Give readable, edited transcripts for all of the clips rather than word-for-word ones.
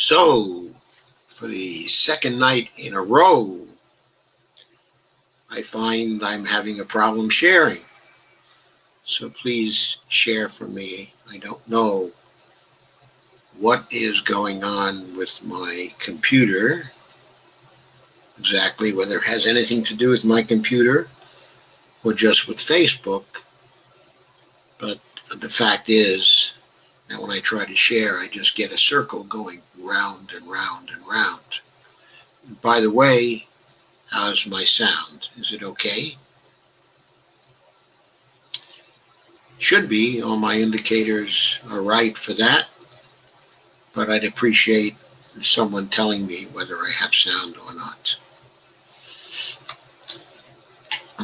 So, for the second night in a row, I find I'm having a problem sharing. So please share for me. I don't know what is going on with my computer exactly, whether it has anything to do with my computer or just with Facebook. But the fact is that when I try to share, I just get a circle going round and round and round. And by the way, how's my sound? Is it okay? Should be. All my indicators are right for that. But I'd appreciate someone telling me whether I have sound or not.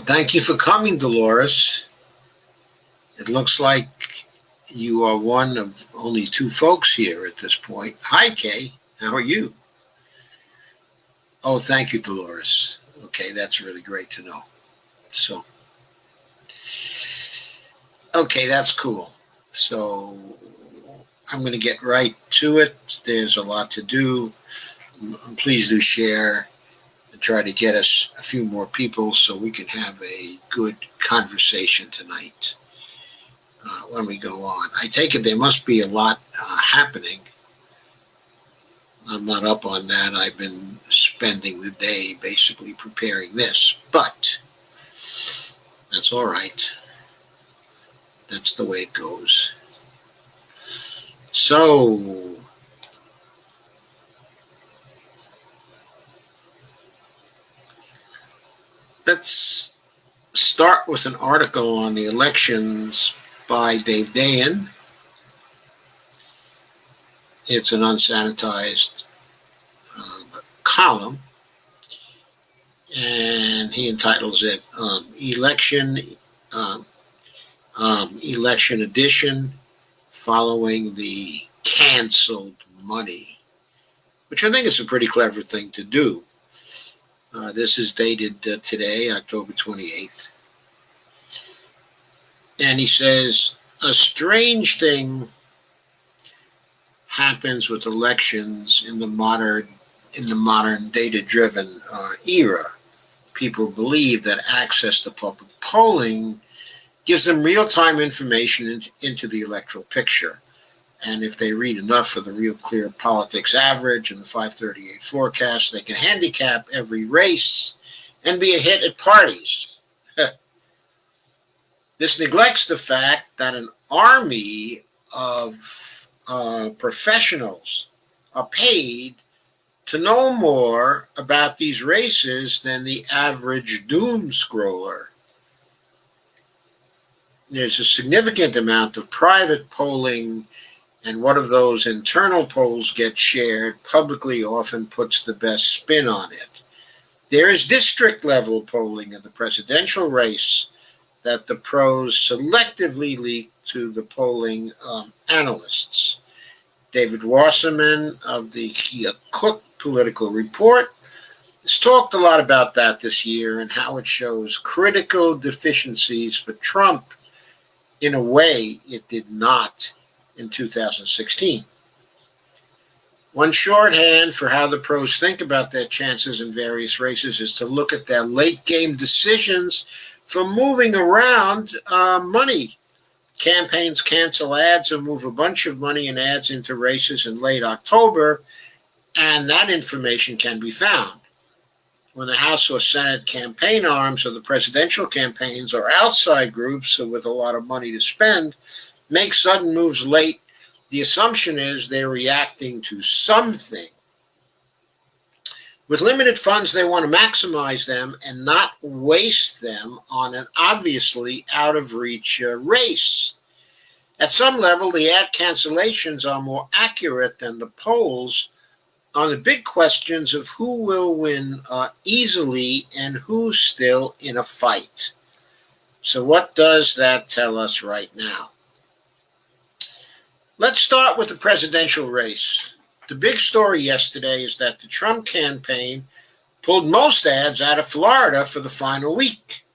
Thank you for coming, Dolores. It looks like you are one of only two folks here at this point. Hi, Kay. How are you? Oh, thank you, Dolores. Okay, that's really great to know. So, okay, that's cool. So, I'm going to get right to it. There's a lot to do. Please do share and try to get us a few more people so we can have a good conversation tonight when we go on. I take it there must be a lot happening. I'm not up on that. I've been spending the day basically preparing this, but that's all right. That's the way it goes. So, let's start with an article on the elections by Dave Dayen. It's an unsanitized column, and he entitles it Election Edition Following the Canceled Money, which I think is a pretty clever thing to do. This is dated today, October 28th. And he says, a strange thing happens with elections in the modern data-driven era. People believe that access to public polling gives them real-time information into the electoral picture. And if they read enough of the Real Clear Politics Average and the 538 forecast, they can handicap every race and be a hit at parties. This neglects the fact that an army of professionals are paid to know more about these races than the average doom scroller. There's a significant amount of private polling, and one of those internal polls gets shared publicly often puts the best spin on it. There is district-level polling of the presidential race that the pros selectively leak to the polling analysts. David Wasserman of the Cook Political Report has talked a lot about that this year and how it shows critical deficiencies for Trump in a way it did not in 2016. One shorthand for how the pros think about their chances in various races is to look at their late-game decisions for moving around money. Campaigns cancel ads or move a bunch of money and ads into races in late October, and that information can be found. When the House or Senate campaign arms of the presidential campaigns or outside groups with a lot of money to spend make sudden moves late, the assumption is they're reacting to something. With limited funds, they want to maximize them and not waste them on an obviously out-of-reach race. At some level, the ad cancellations are more accurate than the polls on the big questions of who will win easily and who's still in a fight. So what does that tell us right now? Let's start with the presidential race. The big story yesterday is that the Trump campaign pulled most ads out of Florida for the final week.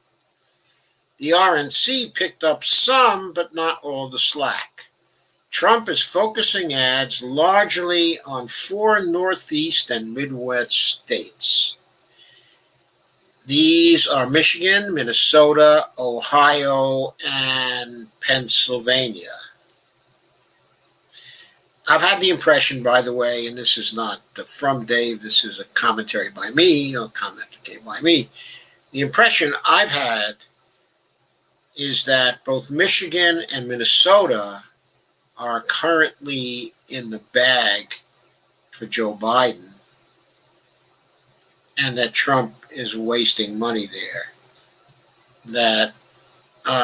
The RNC picked up some, but not all the slack. Trump is focusing ads largely on 4 Northeast and Midwest states. These are Michigan, Minnesota, Ohio, and Pennsylvania. I've had the impression, by the way, and this is not from Dave, this is a commentary by me, or commentary by me. The impression I've had is that both Michigan and Minnesota are currently in the bag for Joe Biden, and that Trump is wasting money there. That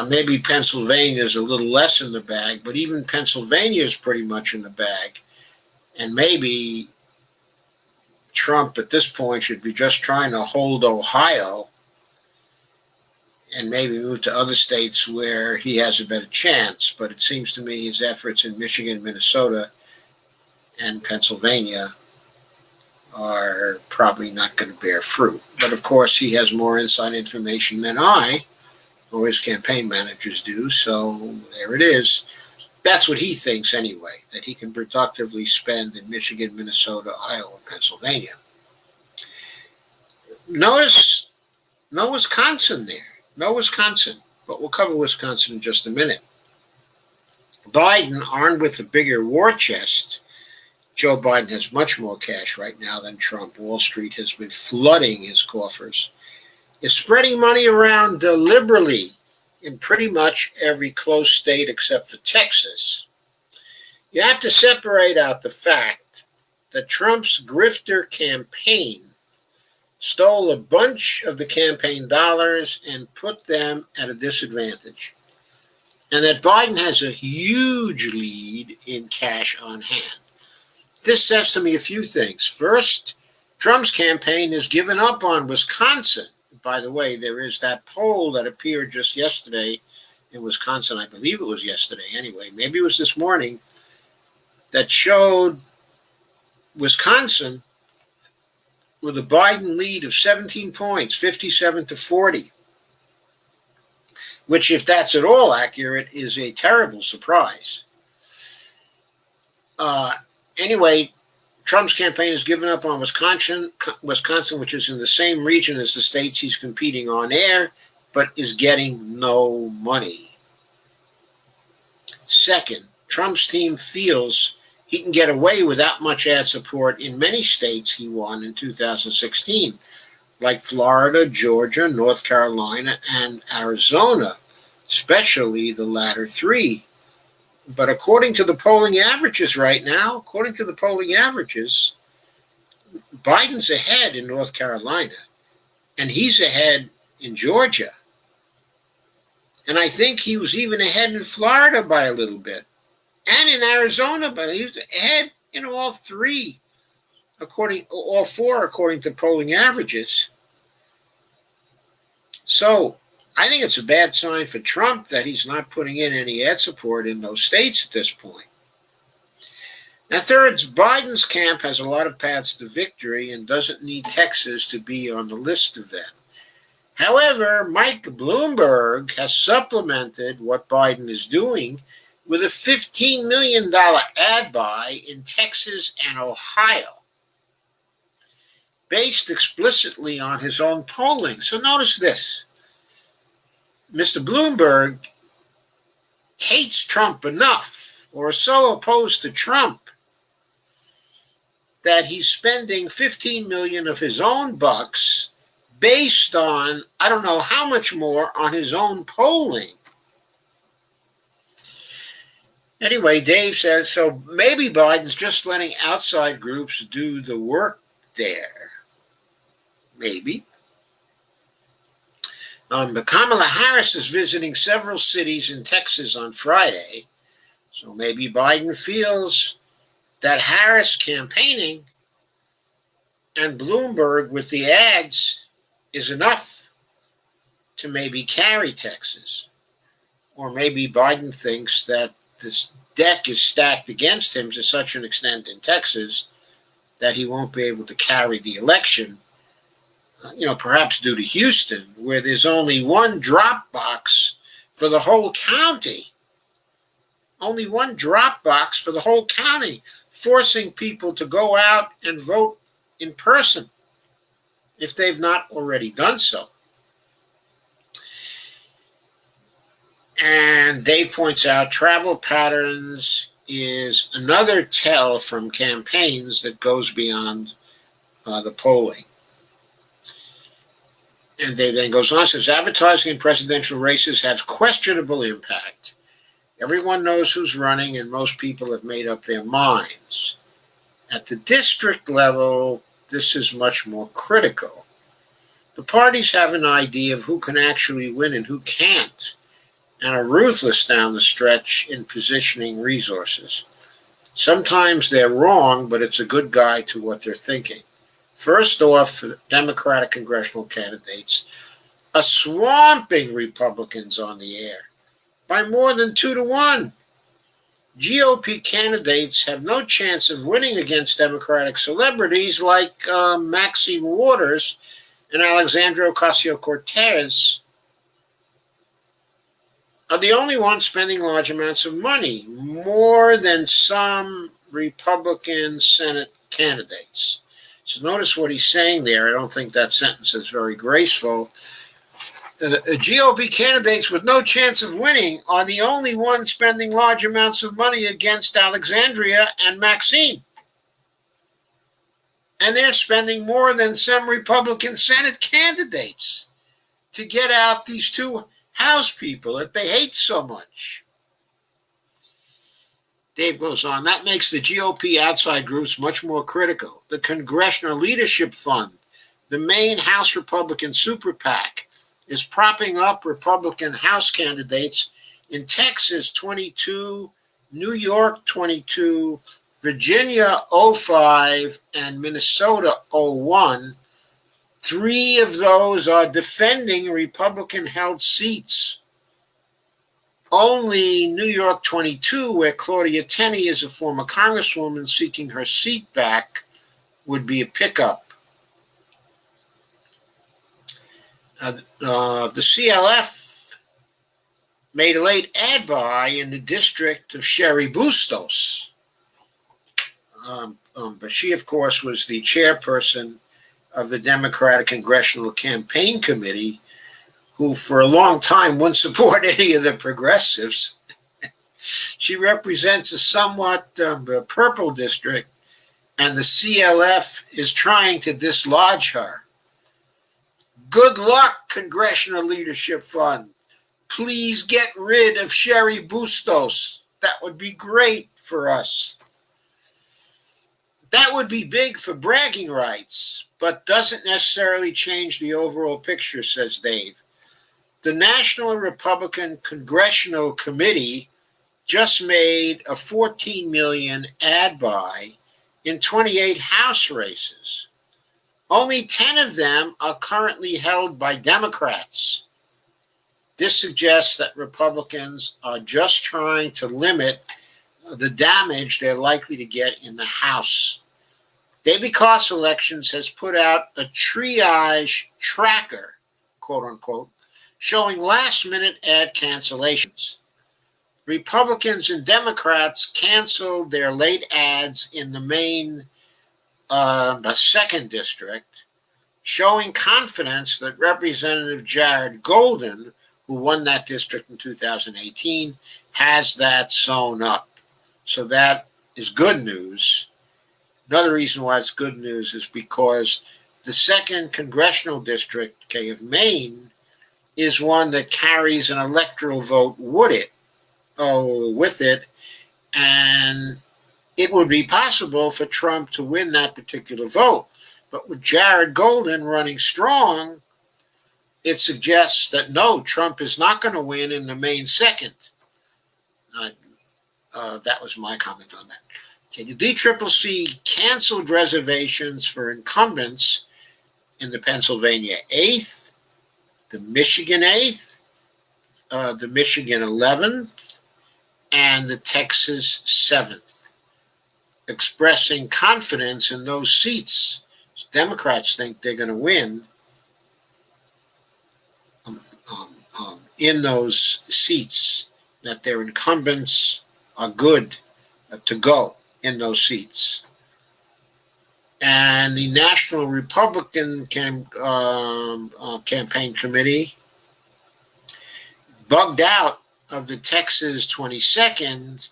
maybe Pennsylvania is a little less in the bag, but even Pennsylvania is pretty much in the bag. And maybe Trump at this point should be just trying to hold Ohio and maybe move to other states where he has a better chance. But it seems to me his efforts in Michigan, Minnesota, and Pennsylvania are probably not going to bear fruit. But of course, he has more inside information than I, or his campaign managers do, so there it is. That's what he thinks anyway, that he can productively spend in Michigan, Minnesota, Iowa, and Pennsylvania. Notice no Wisconsin there. No Wisconsin, but we'll cover Wisconsin in just a minute. Biden, armed with a bigger war chest, Joe Biden has much more cash right now than Trump. Wall Street has been flooding his coffers. Is spreading money around liberally in pretty much every close state except for Texas. You have to separate out the fact that Trump's grifter campaign stole a bunch of the campaign dollars and put them at a disadvantage, and that Biden has a huge lead in cash on hand. This says to me a few things. First, Trump's campaign has given up on Wisconsin. By the way, there is that poll that appeared just yesterday in Wisconsin. I believe it was yesterday anyway. Maybe it was this morning, that showed Wisconsin with a Biden lead of 17 points, 57-40, which, if that's at all accurate, is a terrible surprise. Anyway, Trump's campaign has given up on Wisconsin, which is in the same region as the states he's competing on air, but is getting no money. Second, Trump's team feels he can get away without much ad support in many states he won in 2016, like Florida, Georgia, North Carolina, and Arizona, especially the latter three. But according to the polling averages right now, Biden's ahead in North Carolina, and he's ahead in Georgia. And I think he was even ahead in Florida by a little bit, and in Arizona, but he was ahead in all four, according to polling averages. So I think it's a bad sign for Trump that he's not putting in any ad support in those states at this point. Now, third, Biden's camp has a lot of paths to victory and doesn't need Texas to be on the list of them. However, Mike Bloomberg has supplemented what Biden is doing with a $15 million ad buy in Texas and Ohio, based explicitly on his own polling. So notice this. Mr. Bloomberg hates Trump enough, or is so opposed to Trump, that he's spending $15 million of his own bucks based on, I don't know how much more, on his own polling. Anyway, Dave says, so maybe Biden's just letting outside groups do the work there. Maybe. But Kamala Harris is visiting several cities in Texas on Friday, so maybe Biden feels that Harris campaigning and Bloomberg with the ads is enough to maybe carry Texas. Or maybe Biden thinks that this deck is stacked against him to such an extent in Texas that he won't be able to carry the election, perhaps due to Houston, where there's only one drop box for the whole county. only one drop box for the whole county, forcing people to go out and vote in person if they've not already done so. And Dave points out travel patterns is another tell from campaigns that goes beyond the polling. And Dave then goes on, says, advertising in presidential races have questionable impact. Everyone knows who's running, and most people have made up their minds. At the district level, this is much more critical. The parties have an idea of who can actually win and who can't, and are ruthless down the stretch in positioning resources. Sometimes they're wrong, but it's a good guide to what they're thinking. First off, for Democratic congressional candidates, a swamping Republicans on the air by more than 2-1. GOP candidates have no chance of winning against Democratic celebrities like Maxine Waters and Alexandria Ocasio-Cortez are the only ones spending large amounts of money, more than some Republican Senate candidates. So notice what he's saying there. I don't think that sentence is very graceful. GOP candidates with no chance of winning are the only ones spending large amounts of money against Alexandria and Maxine. And they're spending more than some Republican Senate candidates to get out these two House people that they hate so much. Dave goes on, that makes the GOP outside groups much more critical. The Congressional Leadership Fund, the main House Republican super PAC, is propping up Republican House candidates in Texas 22, New York 22, Virginia 05, and Minnesota 01. 3 of those are defending Republican-held seats. Only New York 22, where Claudia Tenney is a former congresswoman seeking her seat back, would be a pickup. The CLF made a late ad buy in the district of Cheri Bustos. But she, of course, was the chairperson of the Democratic Congressional Campaign Committee, who for a long time wouldn't support any of the progressives. She represents a somewhat purple district, and the CLF is trying to dislodge her. Good luck, Congressional Leadership Fund. Please get rid of Cheri Bustos. That would be great for us. That would be big for bragging rights, but doesn't necessarily change the overall picture, says Dave. The National Republican Congressional Committee just made a $14 million ad buy in 28 House races. Only 10 of them are currently held by Democrats. This suggests that Republicans are just trying to limit the damage they're likely to get in the House. Daily Cost Elections has put out a triage tracker, quote unquote, showing last-minute ad cancellations. Republicans and Democrats canceled their late ads in the main the second district, showing confidence that Representative Jared Golden, who won that district in 2018, has that sewn up. So that is good news. Another reason why it's good news is because the second congressional district, of Maine, is one that carries an electoral vote with it, and it would be possible for Trump to win that particular vote. But with Jared Golden running strong, it suggests that no, Trump is not going to win in the Maine second. That was my comment on that. Okay, the DCCC canceled reservations for incumbents in the Pennsylvania 8th, the Michigan 8th, the Michigan 11th, and the Texas 7th, expressing confidence in those seats. Democrats think they're going to win in those seats, that their incumbents are good to go in those seats. And the National Republican Campaign Committee bugged out of the Texas 22nd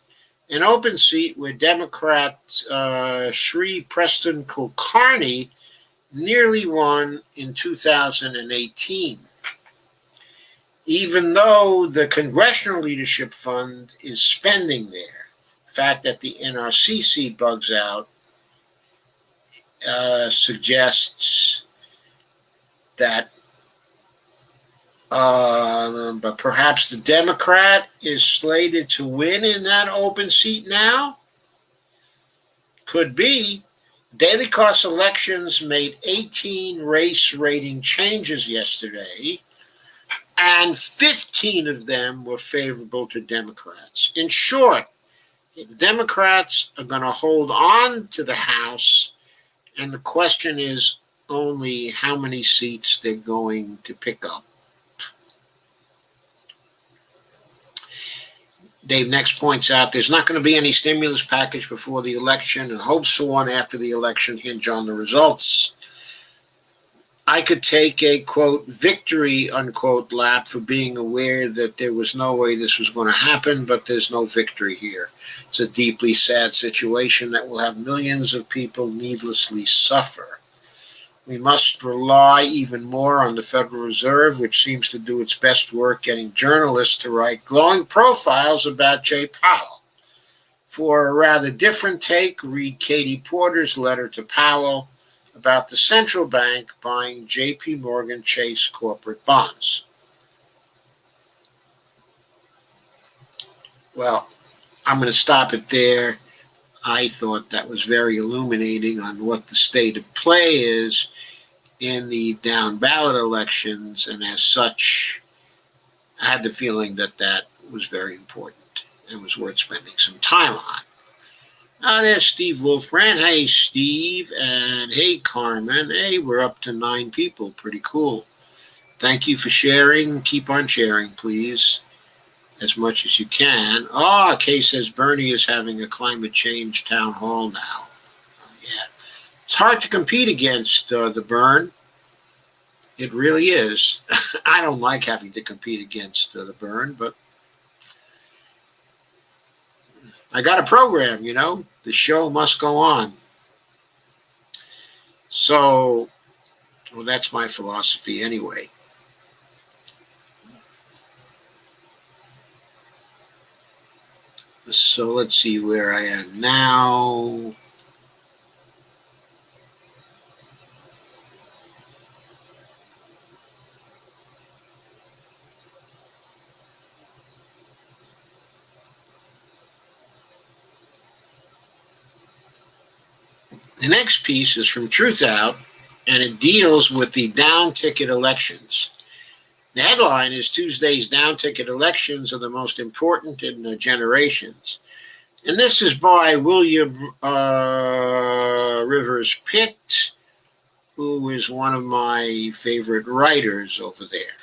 an open seat where Democrat Sri Preston Kulkarni nearly won in 2018. Even though the Congressional Leadership Fund is spending there. The fact that the NRCC bugs out suggests that but perhaps the Democrat is slated to win in that open seat now? Could be. Daily Kos Elections made 18 race rating changes yesterday, and 15 of them were favorable to Democrats. In short, the Democrats are going to hold on to the House, and the question is only how many seats they're going to pick up. Dave next points out there's not going to be any stimulus package before the election, and hopes for one after the election hinge on the results. I could take a, quote, victory, unquote, lap for being aware that there was no way this was going to happen, but there's no victory here. It's a deeply sad situation that will have millions of people needlessly suffer. We must rely even more on the Federal Reserve, which seems to do its best work getting journalists to write glowing profiles about Jay Powell. For a rather different take, read Katie Porter's letter to Powell about the central bank buying J.P. Morgan Chase corporate bonds. Well, I'm going to stop it there. I thought that was very illuminating on what the state of play is in the down ballot elections, and as such, I had the feeling that that was very important and was worth spending some time on. There's Steve Wolfbrand. Hey, Steve, and hey, Carmen. Hey, we're up to 9 people. Pretty cool. Thank you for sharing. Keep on sharing, please, as much as you can. Kay says Bernie is having a climate change town hall now. Yeah. It's hard to compete against the Bern. It really is. I don't like having to compete against the Bern, but I got a program, The show must go on. So, well, that's my philosophy anyway. So let's see where I am now. The next piece is from Truthout, and it deals with the down-ticket elections. The headline is Tuesday's down-ticket elections are the most important in generations. And this is by William Rivers Pitt, who is one of my favorite writers over there.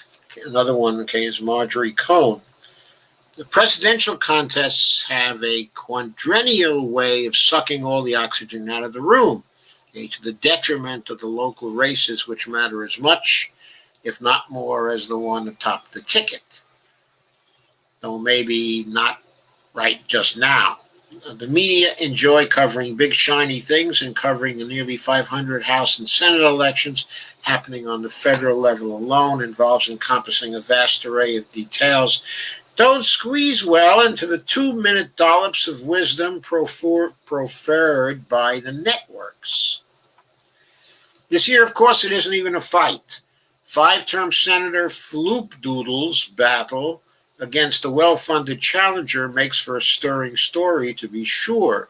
Another one is Marjorie Cohn. The presidential contests have a quadrennial way of sucking all the oxygen out of the room, to the detriment of the local races, which matter as much, if not more, as the one atop the ticket. Though maybe not right just now. The media enjoy covering big shiny things, and covering the nearly 500 House and Senate elections happening on the federal level alone involves encompassing a vast array of details. Don't squeeze well into the 2-minute dollops of wisdom proffered by the networks. This year, of course, it isn't even a fight. 5-term Senator Floopdoodle's battle against a well-funded challenger makes for a stirring story, to be sure.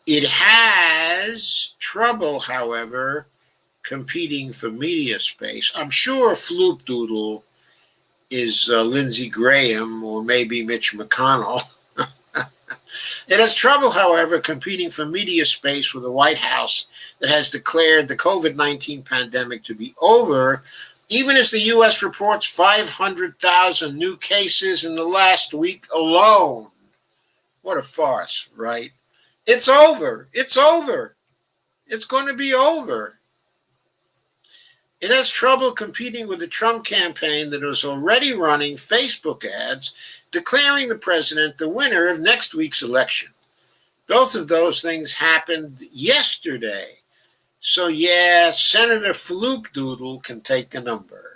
It has trouble, however, competing for media space. I'm sure Floopdoodle is Lindsey Graham or maybe Mitch McConnell. It has trouble, however, competing for media space with a White House that has declared the COVID-19 pandemic to be over, even as the U.S. reports 500,000 new cases in the last week alone. What a farce, right? It's over. It's over. It's going to be over. It has trouble competing with the Trump campaign that is already running Facebook ads declaring the president the winner of next week's election. Both of those things happened yesterday. So yeah, Senator Floopdoodle can take a number.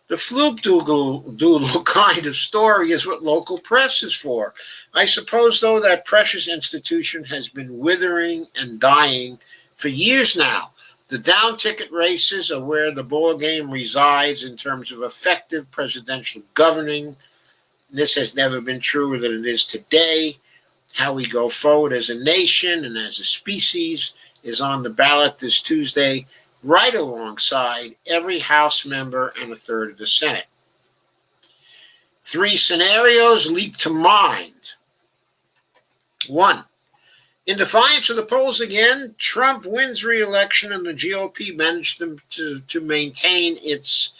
The Floopdoodle kind of story is what local press is for. I suppose, though, that precious institution has been withering and dying for years now. The down-ticket races are where the ball game resides in terms of effective presidential governing. This has never been truer than it is today. How we go forward as a nation and as a species is on the ballot this Tuesday, right alongside every House member and a third of the Senate. 3 scenarios leap to mind. 1. In defiance of the polls again, Trump wins re-election and the GOP managed to maintain its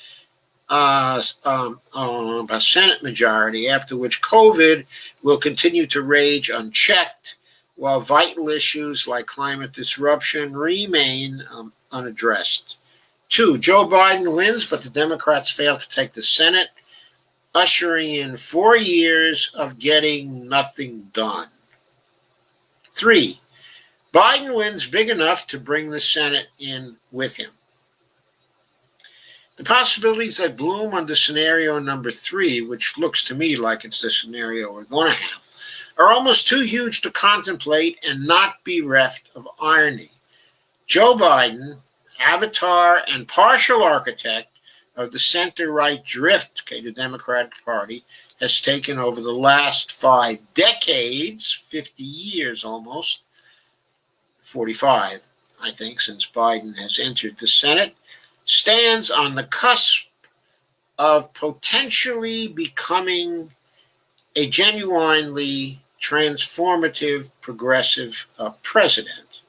Senate majority, after which COVID will continue to rage unchecked, while vital issues like climate disruption remain unaddressed. 2. Joe Biden wins, but the Democrats fail to take the Senate, ushering in 4 years of getting nothing done. 3. Biden wins big enough to bring the Senate in with him. The possibilities that bloom under scenario number 3, which looks to me like it's the scenario we're going to have, are almost too huge to contemplate and not be bereft of irony. Joe Biden, avatar and partial architect of the center-right drift the Democratic Party has taken over the last 5 decades, 50 years almost, 45, I think, since Biden has entered the Senate, stands on the cusp of potentially becoming a genuinely transformative, progressive president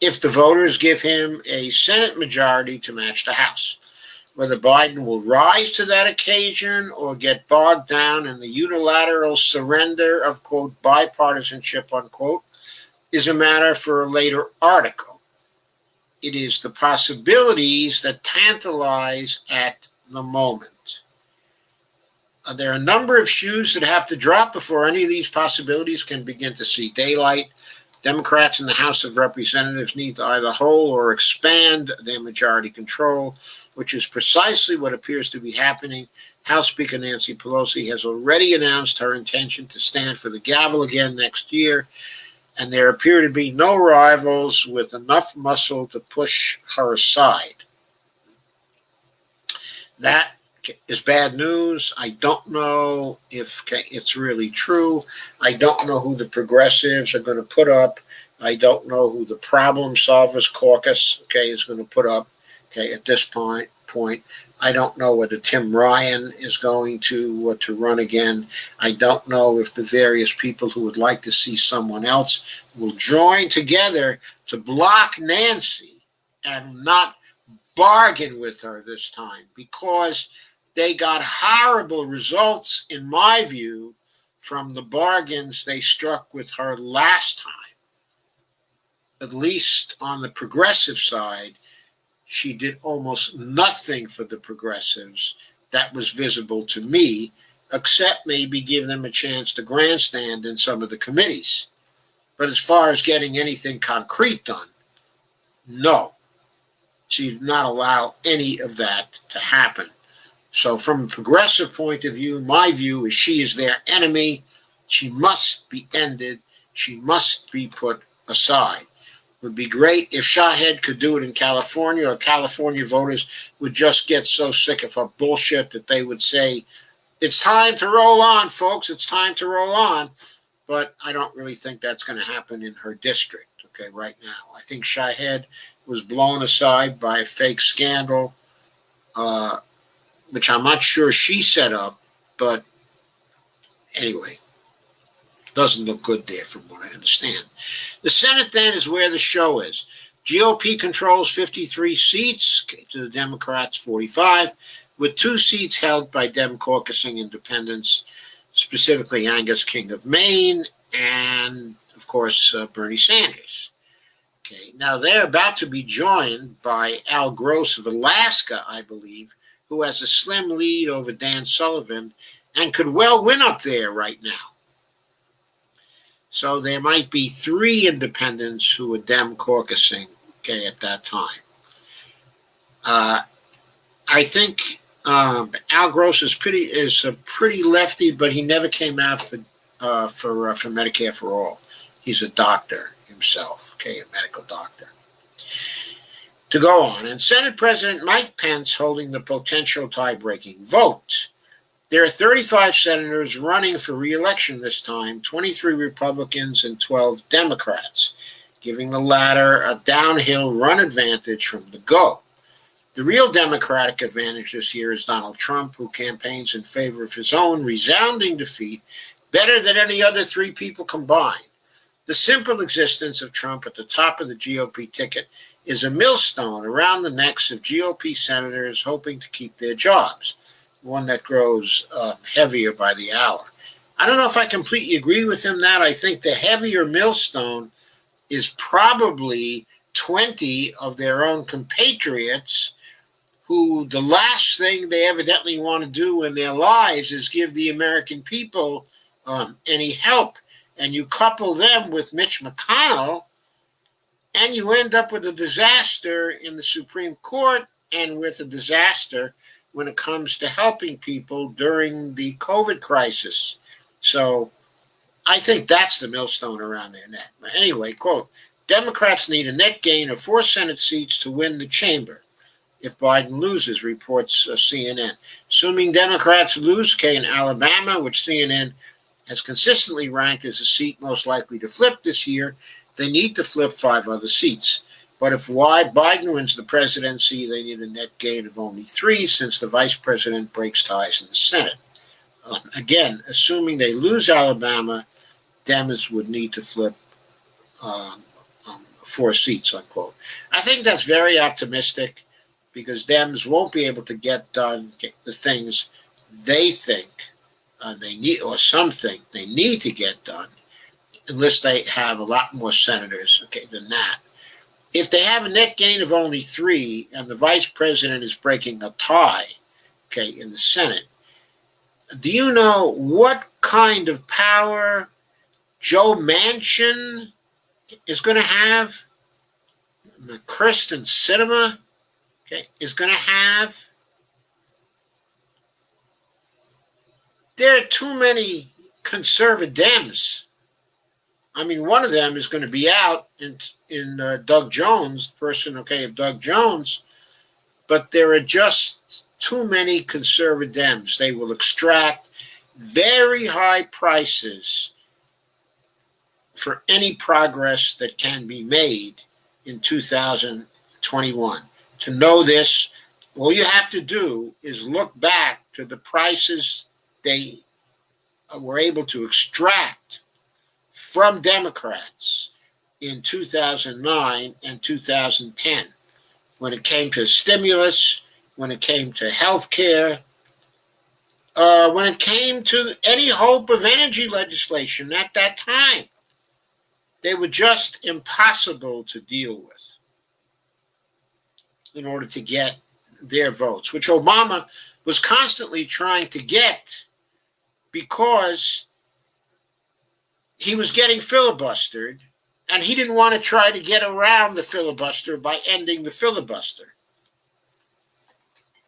if the voters give him a Senate majority to match the House. Whether Biden will rise to that occasion or get bogged down in the unilateral surrender of, quote, bipartisanship, unquote, is a matter for a later article. It is the possibilities that tantalize at the moment. There are a number of shoes that have to drop before any of these possibilities can begin to see daylight. Democrats in the House of Representatives need to either hold or expand their majority control, which is precisely what appears to be happening. House Speaker Nancy Pelosi has already announced her intention to stand for the gavel again next year, and there appear to be no rivals with enough muscle to push her aside. That is bad news. I don't know if it's really true. I don't know who the progressives are going to put up. I don't know who the Problem Solvers Caucus, is going to put up, at this point. I don't know whether Tim Ryan is going to run again. I don't know if the various people who would like to see someone else will join together to block Nancy and not bargain with her this time, because they got horrible results, in my view, from the bargains they struck with her last time. At least on the progressive side, she did almost nothing for the progressives that was visible to me, except maybe give them a chance to grandstand in some of the committees. But as far as getting anything concrete done, no. She did not allow any of that to happen. So from a progressive point of view, my view is she is their enemy. She must be ended. She must be put aside. It would be great if Shahed could do it in California, or California voters would just get so sick of her bullshit that they would say, it's time to roll on, folks. It's time to roll on. But I don't really think that's going to happen in her district, right now. I think Shahed was blown aside by a fake scandal, which I'm not sure she set up, but anyway, doesn't look good there from what I understand. The Senate then is where the show is. GOP controls 53 seats to the Democrats 45, with 2 seats held by Dem caucusing independents. specifically Angus King of Maine and, of course, Bernie Sanders. Okay, now they're about to be joined by Al Gross of Alaska, I believe, who has a slim lead over Dan Sullivan and could well win up there right now. So there might be 3 independents who are Dem caucusing, okay, at that time. I think Al Gross is a pretty lefty, but he never came out for Medicare for All. He's a doctor himself, okay, a medical doctor. To go on, and Senate President Mike Pence holding the potential tie-breaking vote. There are 35 senators running for re-election this time, 23 Republicans and 12 Democrats, giving the latter a downhill run advantage from the go. The real Democratic advantage this year is Donald Trump, who campaigns in favor of his own resounding defeat better than any other 3 people combined. The simple existence of Trump at the top of the GOP ticket is a millstone around the necks of GOP senators hoping to keep their jobs, one that grows heavier by the hour. I don't know if I completely agree with him that. I think the heavier millstone is probably 20 of their own compatriots who the last thing they evidently want to do in their lives is give the American people any help. And you couple them with Mitch McConnell, and you end up with a disaster in the Supreme Court and with a disaster when it comes to helping people during the COVID crisis. So I think that's the millstone around their neck. Anyway, quote, Democrats need a net gain of 4 Senate seats to win the chamber if Biden loses, reports CNN. Assuming Democrats lose, in Alabama, which CNN has consistently ranked as a seat most likely to flip this year, they need to flip 5 other seats. But if Biden wins the presidency, they need a net gain of only 3 since the vice president breaks ties in the Senate. Again, assuming they lose Alabama, Dems would need to flip 4 seats, unquote. I think that's very optimistic because Dems won't be able to get done the things they think they need, or some think they need to get done, unless they have a lot more senators, than that. If they have a net gain of only 3 and the vice president is breaking a tie, in the Senate, do you know what kind of power Joe Manchin is going to have? Kyrsten Sinema, is going to have? There are too many conservative Dems. I mean, one of them is going to be out in Doug Jones, the person, of Doug Jones, but there are just too many conservative Dems. They will extract very high prices for any progress that can be made in 2021. To know this, all you have to do is look back to the prices they were able to extract from Democrats in 2009 and 2010, when it came to stimulus, when it came to health care, when it came to any hope of energy legislation at that time. They were just impossible to deal with in order to get their votes, which Obama was constantly trying to get because he was getting filibustered, and he didn't want to try to get around the filibuster by ending the filibuster.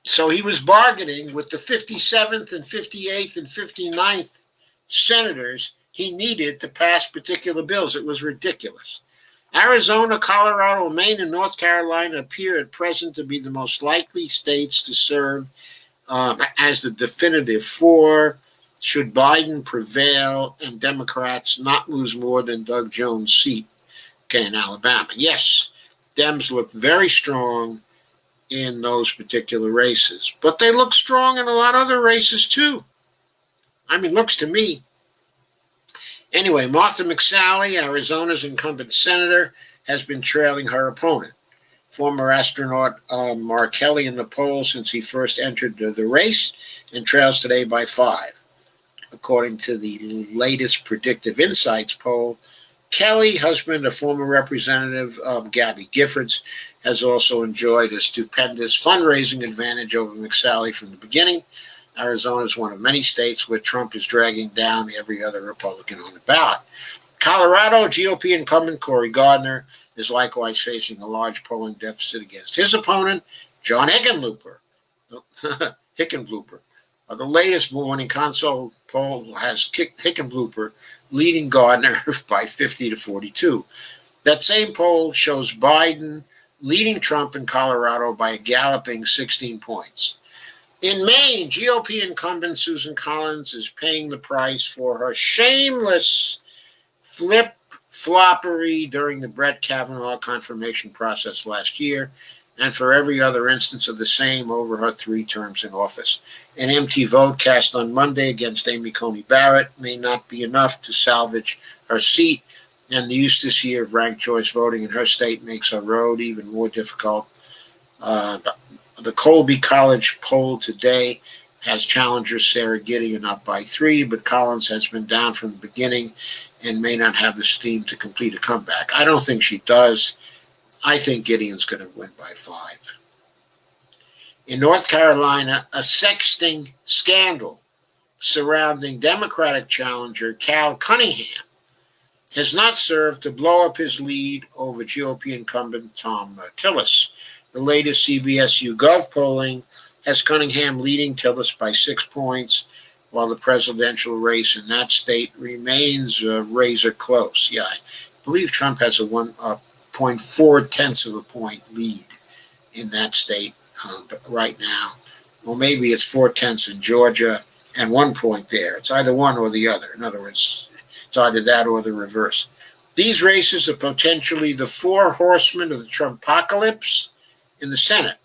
So he was bargaining with the 57th and 58th and 59th senators he needed to pass particular bills. It was ridiculous. Arizona, Colorado, Maine, and North Carolina appear at present to be the most likely states to serve as the definitive 4 should Biden prevail and Democrats not lose more than Doug Jones' seat in Alabama. Yes, Dems look very strong in those particular races, but they look strong in a lot of other races too. I mean, looks to me. Anyway, Martha McSally, Arizona's incumbent senator, has been trailing her opponent, former astronaut Mark Kelly, in the polls since he first entered the race, and trails today by 5. According to the latest Predictive Insights poll, Kelly, husband of former Representative Gabby Giffords, has also enjoyed a stupendous fundraising advantage over McSally from the beginning. Arizona is one of many states where Trump is dragging down every other Republican on the ballot. Colorado GOP incumbent Cory Gardner is likewise facing a large polling deficit against his opponent, John Hickenlooper. The latest Morning Consult poll has kicked Hickenlooper, leading Gardner by 50 to 42. That same poll shows Biden leading Trump in Colorado by a galloping 16 points. In Maine, GOP incumbent Susan Collins is paying the price for her shameless flip-floppery during the Brett Kavanaugh confirmation process last year, and for every other instance of the same over her 3 terms in office. An empty vote cast on Monday against Amy Coney Barrett may not be enough to salvage her seat, and the use this year of ranked choice voting in her state makes her road even more difficult. The Colby College poll today has challenger Sarah Gideon up by 3, but Collins has been down from the beginning and may not have the steam to complete a comeback. I don't think she does. I think Gideon's going to win by 5. In North Carolina, a sexting scandal surrounding Democratic challenger Cal Cunningham has not served to blow up his lead over GOP incumbent Thom Tillis. The latest CBS YouGov polling has Cunningham leading Tillis by 6 points, while the presidential race in that state remains razor close. Yeah, I believe Trump has a 1.4 point lead in that state right now. Well, maybe it's 4/10 in Georgia and 1 point there. It's either one or the other. In other words, it's either that or the reverse. These races are potentially the 4 horsemen of the Trumpocalypse in the Senate.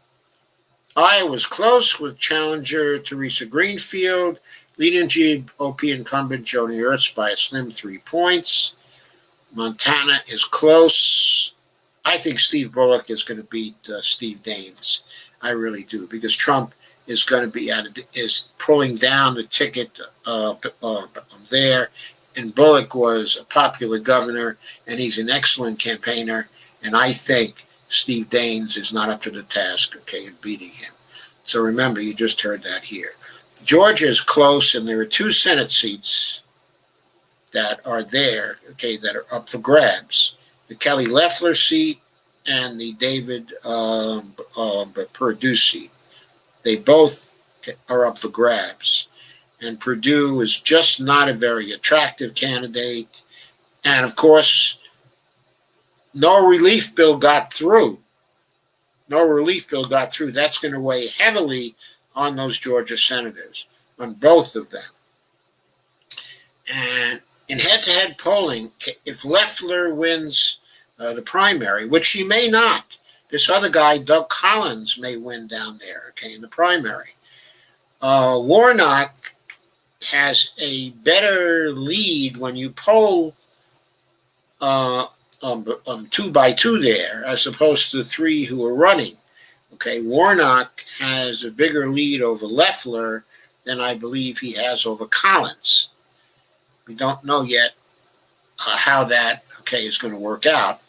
Iowa's close with challenger Theresa Greenfield leading GOP incumbent Joni Ernst by a slim 3 points. Montana is close. I think Steve Bullock is going to beat Steve Daines. I really do, because Trump is going to be is pulling down the ticket there, and Bullock was a popular governor, and he's an excellent campaigner, and I think Steve Daines is not up to the task, of beating him. So remember, you just heard that here. Georgia is close, and there are 2 Senate seats that are there, that are up for grabs. The Kelly Loeffler seat and the David Perdue seat. They both are up for grabs. And Perdue is just not a very attractive candidate. And, of course, no relief bill got through. That's going to weigh heavily on those Georgia senators, on both of them. And in head-to-head polling, if Loeffler wins the primary, which he may not, this other guy, Doug Collins, may win down there, in the primary. Warnock has a better lead when you poll 2 by 2 there, as opposed to the 3 who are running. Warnock has a bigger lead over Loeffler than I believe he has over Collins. We don't know yet how that is going to work out.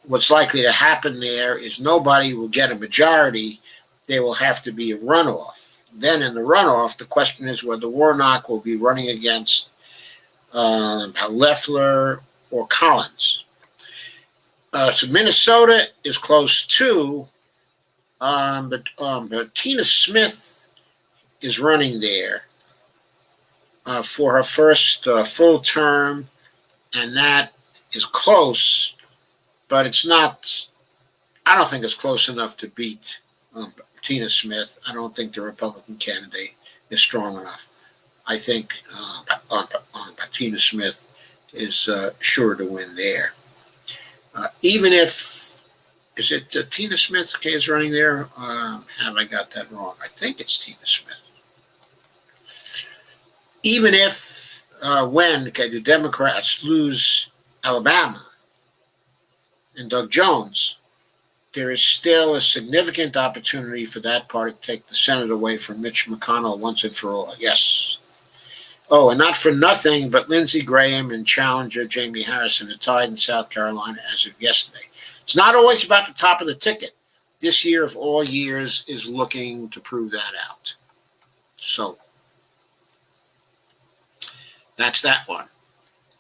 What's likely to happen there is nobody will get a majority. There will have to be a runoff. Then in the runoff, the question is whether Warnock will be running against Loeffler or Collins. So Minnesota is close too, but Tina Smith is running there for her first full term, and that is close, but it's not. I don't think it's close enough to beat Tina Smith. I don't think the Republican candidate is strong enough. I think Tina Smith is sure to win there. Even if, is it Tina Smith is running there? Have I got that wrong? I think it's Tina Smith. Even if, when the Democrats lose Alabama and Doug Jones, there is still a significant opportunity for that party to take the Senate away from Mitch McConnell once and for all. Yes. Oh, and not for nothing, but Lindsey Graham and challenger Jamie Harrison are tied in South Carolina as of yesterday. It's not always about the top of the ticket. This year of all years is looking to prove that out. So that's that one.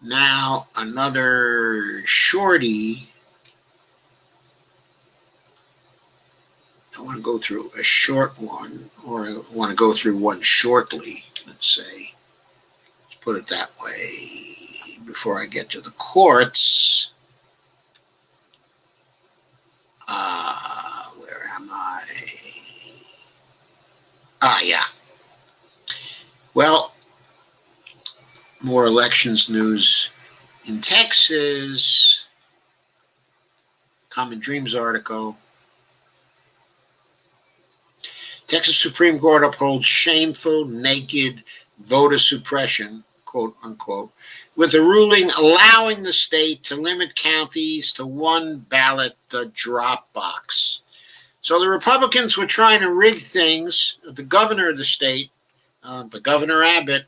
Now another shorty. I want to go through a short one, or I want to go through one shortly, let's say. Let's put it that way before I get to the courts. Where am I? Yeah. Well, more elections news in Texas. Common Dreams article. Texas Supreme Court upholds shameful, naked voter suppression, quote unquote, with a ruling allowing the state to limit counties to one ballot drop box. So the Republicans were trying to rig things. The governor of the state, Governor Abbott,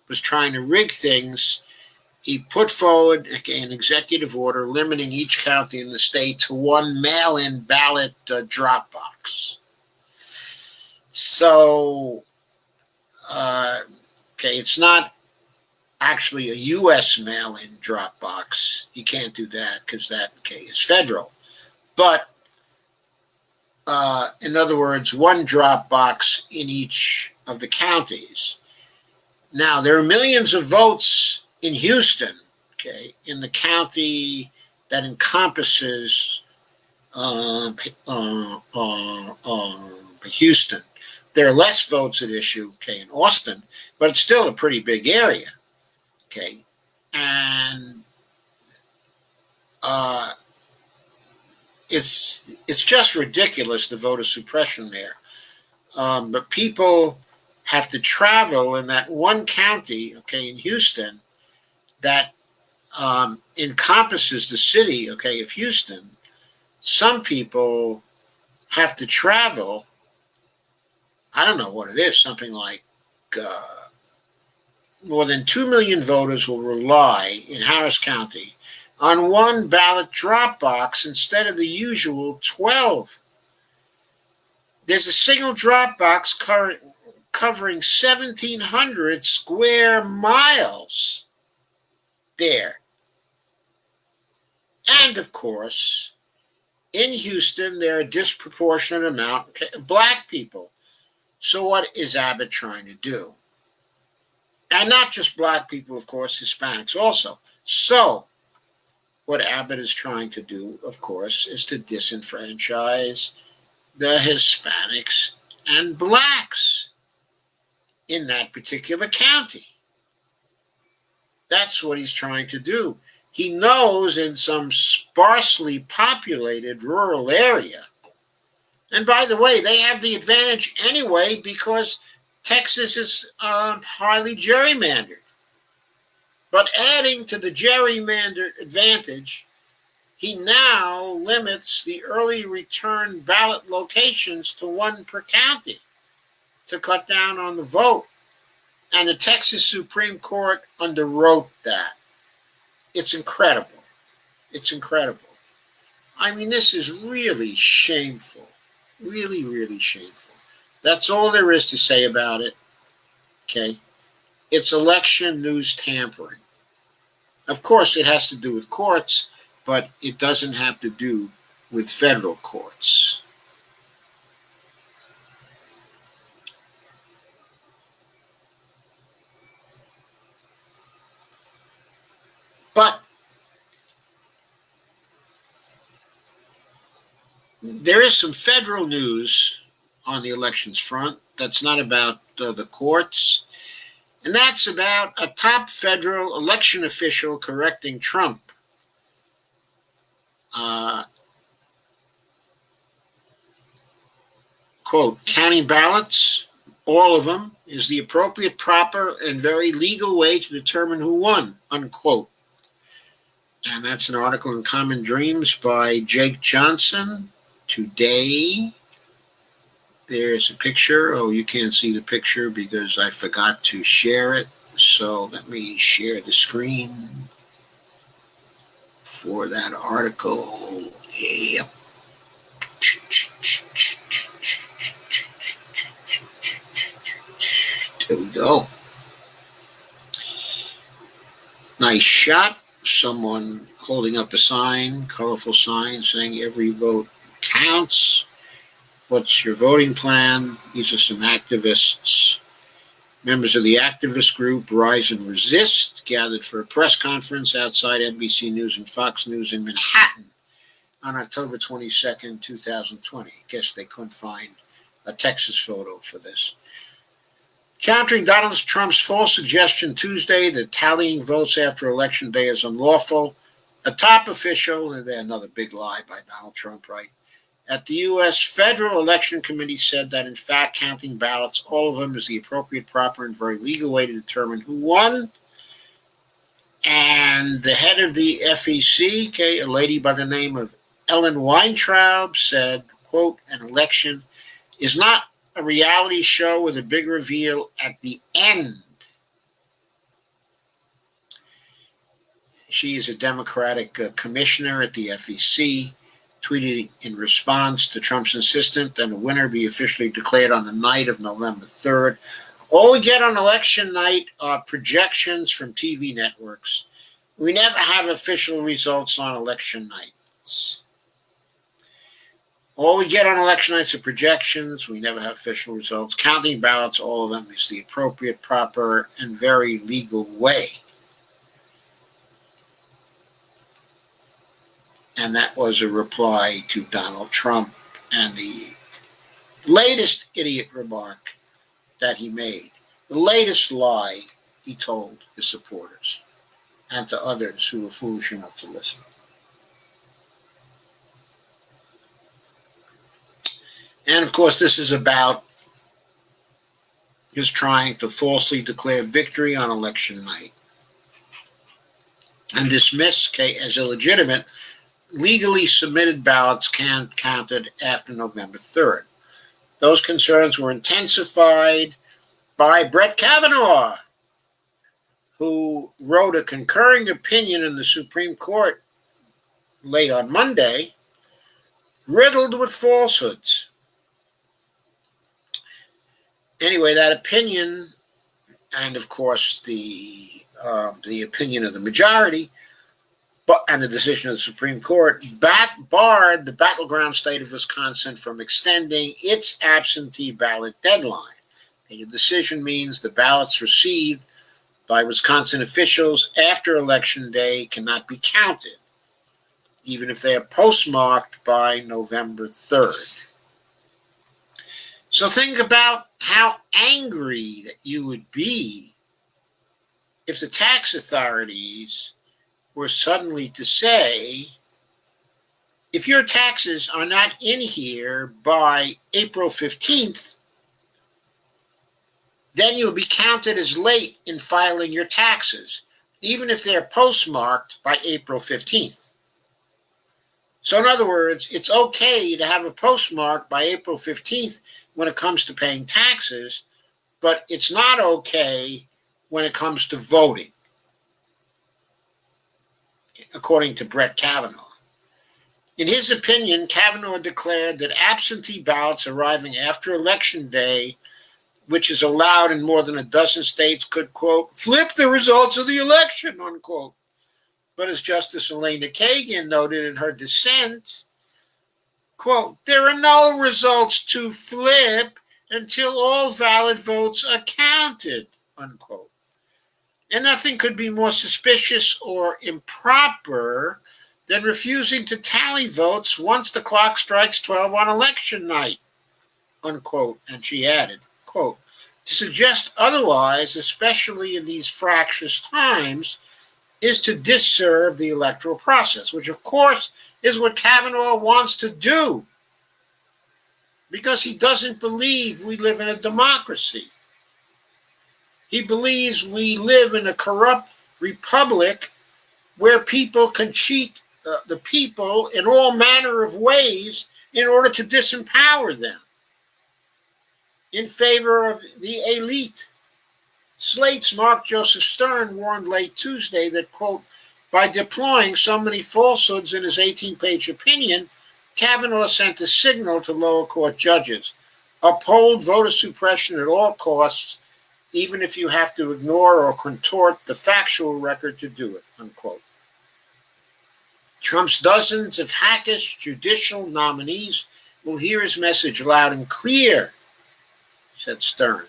was trying to rig things. He put forward an executive order limiting each county in the state to one mail-in ballot drop box. So, it's not actually a U.S. mail-in drop box. You can't do that because that, is federal. But, in other words, one drop box in each of the counties. Now, there are millions of votes in Houston, in the county that encompasses Houston. There are less votes at issue, in Austin, but it's still a pretty big area, and it's just ridiculous, the voter suppression there. But people have to travel in that one county, in Houston, that encompasses the city, of Houston. Some people have to travel, I don't know what it is, something like more than 2 million voters will rely in Harris County on one ballot drop box instead of the usual 12. There's a single drop box covering 1,700 square miles there. And, of course, in Houston, there are a disproportionate amount of black people. So what is Abbott trying to do? And not just black people, of course, Hispanics also. So what Abbott is trying to do, of course, is to disenfranchise the Hispanics and blacks in that particular county. That's what he's trying to do. He knows in some sparsely populated rural area, and by the way, they have the advantage anyway because Texas is highly gerrymandered. But adding to the gerrymandered advantage, he now limits the early return ballot locations to one per county to cut down on the vote. And the Texas Supreme Court underwrote that. It's incredible. It's incredible. I mean, this is really shameful. Really, really shameful. That's all there is to say about it. It's election news tampering. Of course, it has to do with courts, but it doesn't have to do with federal courts. But there is some federal news on the elections front that's not about the courts, and that's about a top federal election official correcting Trump. Quote, counting ballots, all of them, is the appropriate, proper, and very legal way to determine who won, unquote. And that's an article in Common Dreams by Jake Johnson today. There's a picture. Oh, you can't see the picture because I forgot to share it. So let me share the screen for that article. Yep. There we go. Nice shot. Someone holding up a sign, colorful sign saying every vote counts. What's your voting plan? These are some activists. Members of the activist group Rise and Resist gathered for a press conference outside NBC News and Fox News in Manhattan on October 22nd, 2020. Guess they couldn't find a Texas photo for this. Countering Donald Trump's false suggestion Tuesday that tallying votes after Election Day is unlawful, a top official, and another big lie by Donald Trump, right, at the U.S. Federal Election Committee said that, in fact, counting ballots, all of them, is the appropriate, proper, and very legal way to determine who won. And the head of the FEC, okay, a lady by the name of Ellen Weintraub, said, quote, an election is not a reality show with a big reveal at the end. She is a Democratic commissioner at the FEC, tweeted in response to Trump's insistence that a winner be officially declared on the night of November 3rd. All we get on election night are projections from TV networks. We never have official results on election nights. All we get on election nights are projections. We never have official results. Counting ballots, all of them, is the appropriate, proper, and very legal way. And that was a reply to Donald Trump and the latest idiot remark that he made, the latest lie he told his supporters and to others who were foolish enough to listen. And of course, this is about his trying to falsely declare victory on election night and dismiss as illegitimate legally submitted ballots counted after November 3rd. Those concerns were intensified by Brett Kavanaugh, who wrote a concurring opinion in the Supreme Court late on Monday, riddled with falsehoods. Anyway, that opinion, and of course the opinion of the majority, and the decision of the Supreme Court, barred the battleground state of Wisconsin from extending its absentee ballot deadline. The decision means the ballots received by Wisconsin officials after Election Day cannot be counted, even if they are postmarked by November 3rd. So think about how angry that you would be if the tax authorities were suddenly to say, if your taxes are not in here by April 15th, then you'll be counted as late in filing your taxes, even if they're postmarked by April 15th. So in other words, it's okay to have a postmark by April 15th when it comes to paying taxes, but it's not okay when it comes to voting, according to Brett Kavanaugh. In his opinion, Kavanaugh declared that absentee ballots arriving after Election Day, which is allowed in more than a dozen states, could, quote, flip the results of the election, unquote. But as Justice Elena Kagan noted in her dissent, quote, there are no results to flip until all valid votes are counted, unquote. And nothing could be more suspicious or improper than refusing to tally votes once the clock strikes 12 on election night, unquote. And she added, quote, to suggest otherwise, especially in these fractious times, is to disserve the electoral process, which of course is what Kavanaugh wants to do, because he doesn't believe we live in a democracy. He believes we live in a corrupt republic where people can cheat the people in all manner of ways in order to disempower them in favor of the elite. Slate's Mark Joseph Stern warned late Tuesday that, quote, by deploying so many falsehoods in his 18-page opinion, Kavanaugh sent a signal to lower court judges. Uphold voter suppression at all costs, even if you have to ignore or contort the factual record to do it, unquote. Trump's dozens of hackish judicial nominees will hear his message loud and clear, said Stern.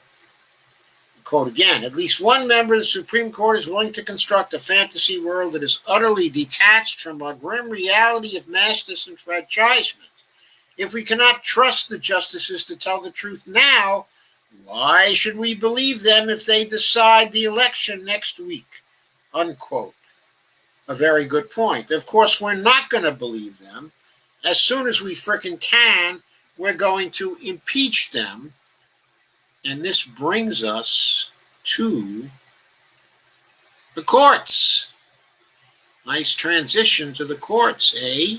Quote again, at least one member of the Supreme Court is willing to construct a fantasy world that is utterly detached from our grim reality of mass disenfranchisement. If we cannot trust the justices to tell the truth now, why should we believe them if they decide the election next week? Unquote. A very good point. Of course, we're not going to believe them. As soon as we frickin' can, we're going to impeach them. And this brings us to the courts. Nice transition to the courts, eh?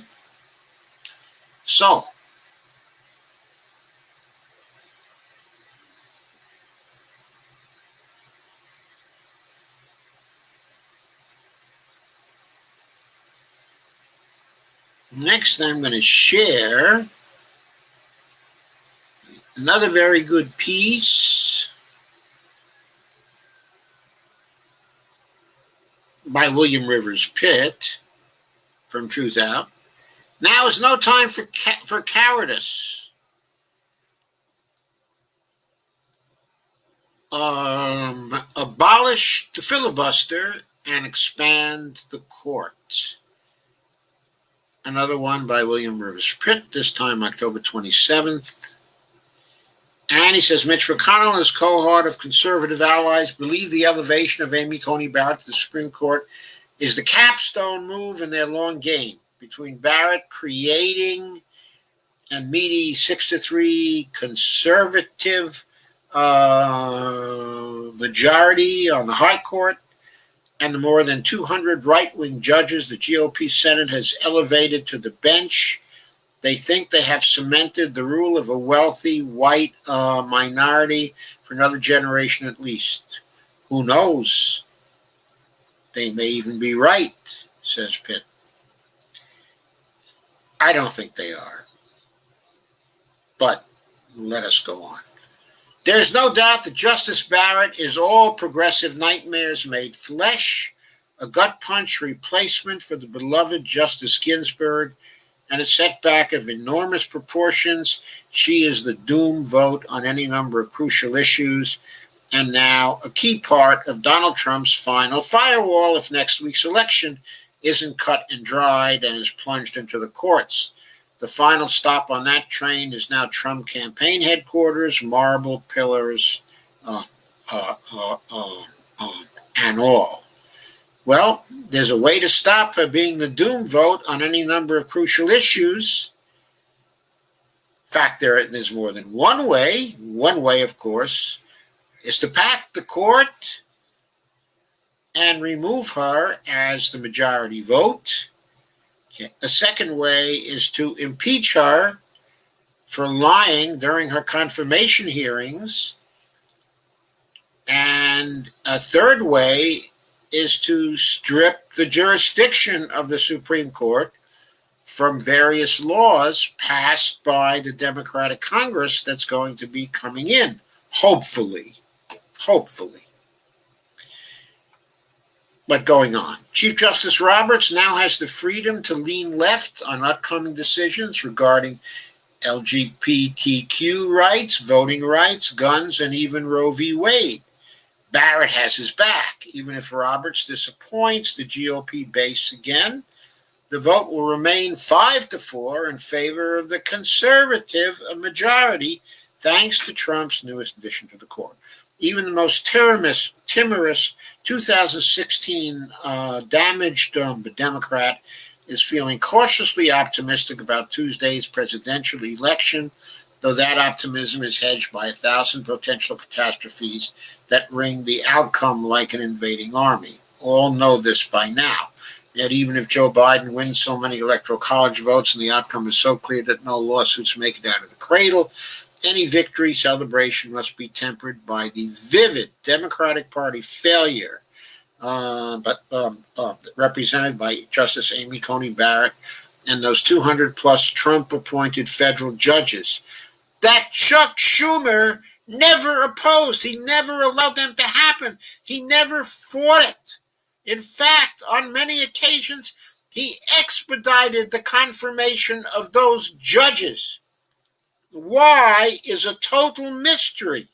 So, next I'm going to share another very good piece by William Rivers Pitt from Truth Out. Now is no time for cowardice. Abolish the filibuster and expand the court. Another one by William Rivers Pitt, this time October 27th. And he says, Mitch McConnell and his cohort of conservative allies believe the elevation of Amy Coney Barrett to the Supreme Court is the capstone move in their long game between Barrett creating a meaty 6-3 conservative majority on the High Court and the more than 200 right-wing judges the GOP Senate has elevated to the bench. They think they have cemented the rule of a wealthy white minority for another generation at least. Who knows? They may even be right, says Pitt. I don't think they are. But let us go on. There's no doubt that Justice Barrett is all progressive nightmares made flesh, a gut punch replacement for the beloved Justice Ginsburg, and a setback of enormous proportions. She is the doom vote on any number of crucial issues, and now a key part of Donald Trump's final firewall if next week's election isn't cut and dried and is plunged into the courts. The final stop on that train is now Trump campaign headquarters, marble pillars, and all. Well, there's a way to stop her being the doom vote on any number of crucial issues. In fact, there's more than one way. One way, of course, is to pack the court and remove her as the majority vote. A second way is to impeach her for lying during her confirmation hearings. And a third way is to strip the jurisdiction of the Supreme Court from various laws passed by the Democratic Congress that's going to be coming in, hopefully. But going on, Chief Justice Roberts now has the freedom to lean left on upcoming decisions regarding LGBTQ rights, voting rights, guns, and even Roe v. Wade. Barrett has his back. Even if Roberts disappoints the GOP base again, the vote will remain 5-4 in favor of the conservative majority, thanks to Trump's newest addition to the court. Even the most timorous 2016 damaged Democrat is feeling cautiously optimistic about Tuesday's presidential election, though that optimism is hedged by 1,000 potential catastrophes that ring the outcome like an invading army. All know this by now. Yet even if Joe Biden wins so many electoral college votes and the outcome is so clear that no lawsuits make it out of the cradle, Any victory celebration must be tempered by the vivid Democratic Party failure, represented by Justice Amy Coney Barrett and those 200 plus Trump appointed federal judges that Chuck Schumer never opposed. He never allowed them to happen. He never fought it. In fact, on many occasions, he expedited the confirmation of those judges. Why is a total mystery.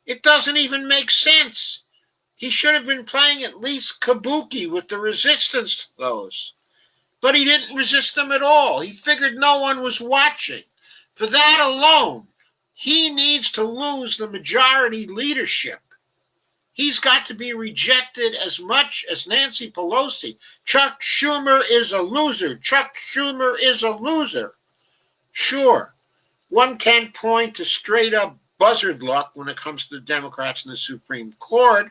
It doesn't even make sense. He should have been playing at least kabuki with the resistance to those. But he didn't resist them at all. He figured no one was watching. For that alone, he needs to lose the majority leadership. He's got to be rejected as much as Nancy Pelosi. Chuck Schumer is a loser. Chuck Schumer is a loser. Sure, one can't point to straight-up buzzard luck when it comes to the Democrats in the Supreme Court.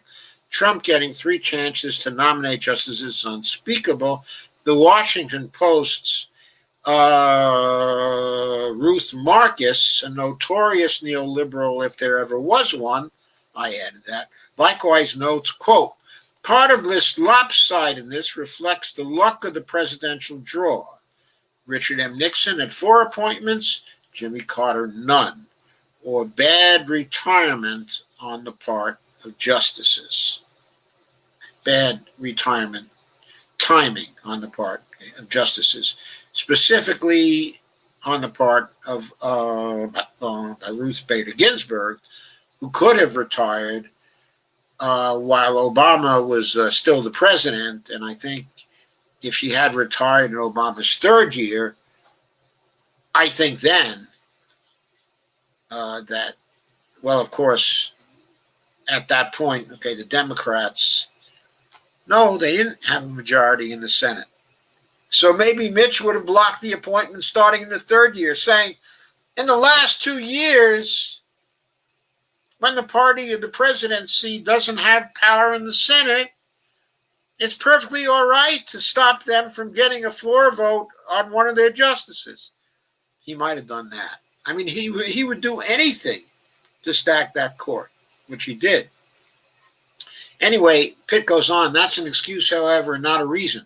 Trump getting 3 chances to nominate justices is unspeakable. The Washington Post's Ruth Marcus, a notorious neoliberal if there ever was one, I added that, likewise notes, quote, part of this lopsidedness reflects the luck of the presidential draw. Richard M. Nixon had 4 appointments, Jimmy Carter none, or bad retirement on the part of justices. Bad retirement timing on the part of justices, specifically on the part of Ruth Bader Ginsburg, who could have retired while Obama was still the president. And I think if she had retired in Obama's 3rd year, I think then that, well, of course, at that point, okay, the Democrats, no, they didn't have a majority in the Senate. So maybe Mitch would have blocked the appointment starting in the 3rd year, saying, in the last 2 years, when the party of the presidency doesn't have power in the Senate, it's perfectly all right to stop them from getting a floor vote on one of their justices. He might have done that. I mean, he would do anything to stack that court, which he did. Anyway, Pitt goes on, that's an excuse, however, and not a reason.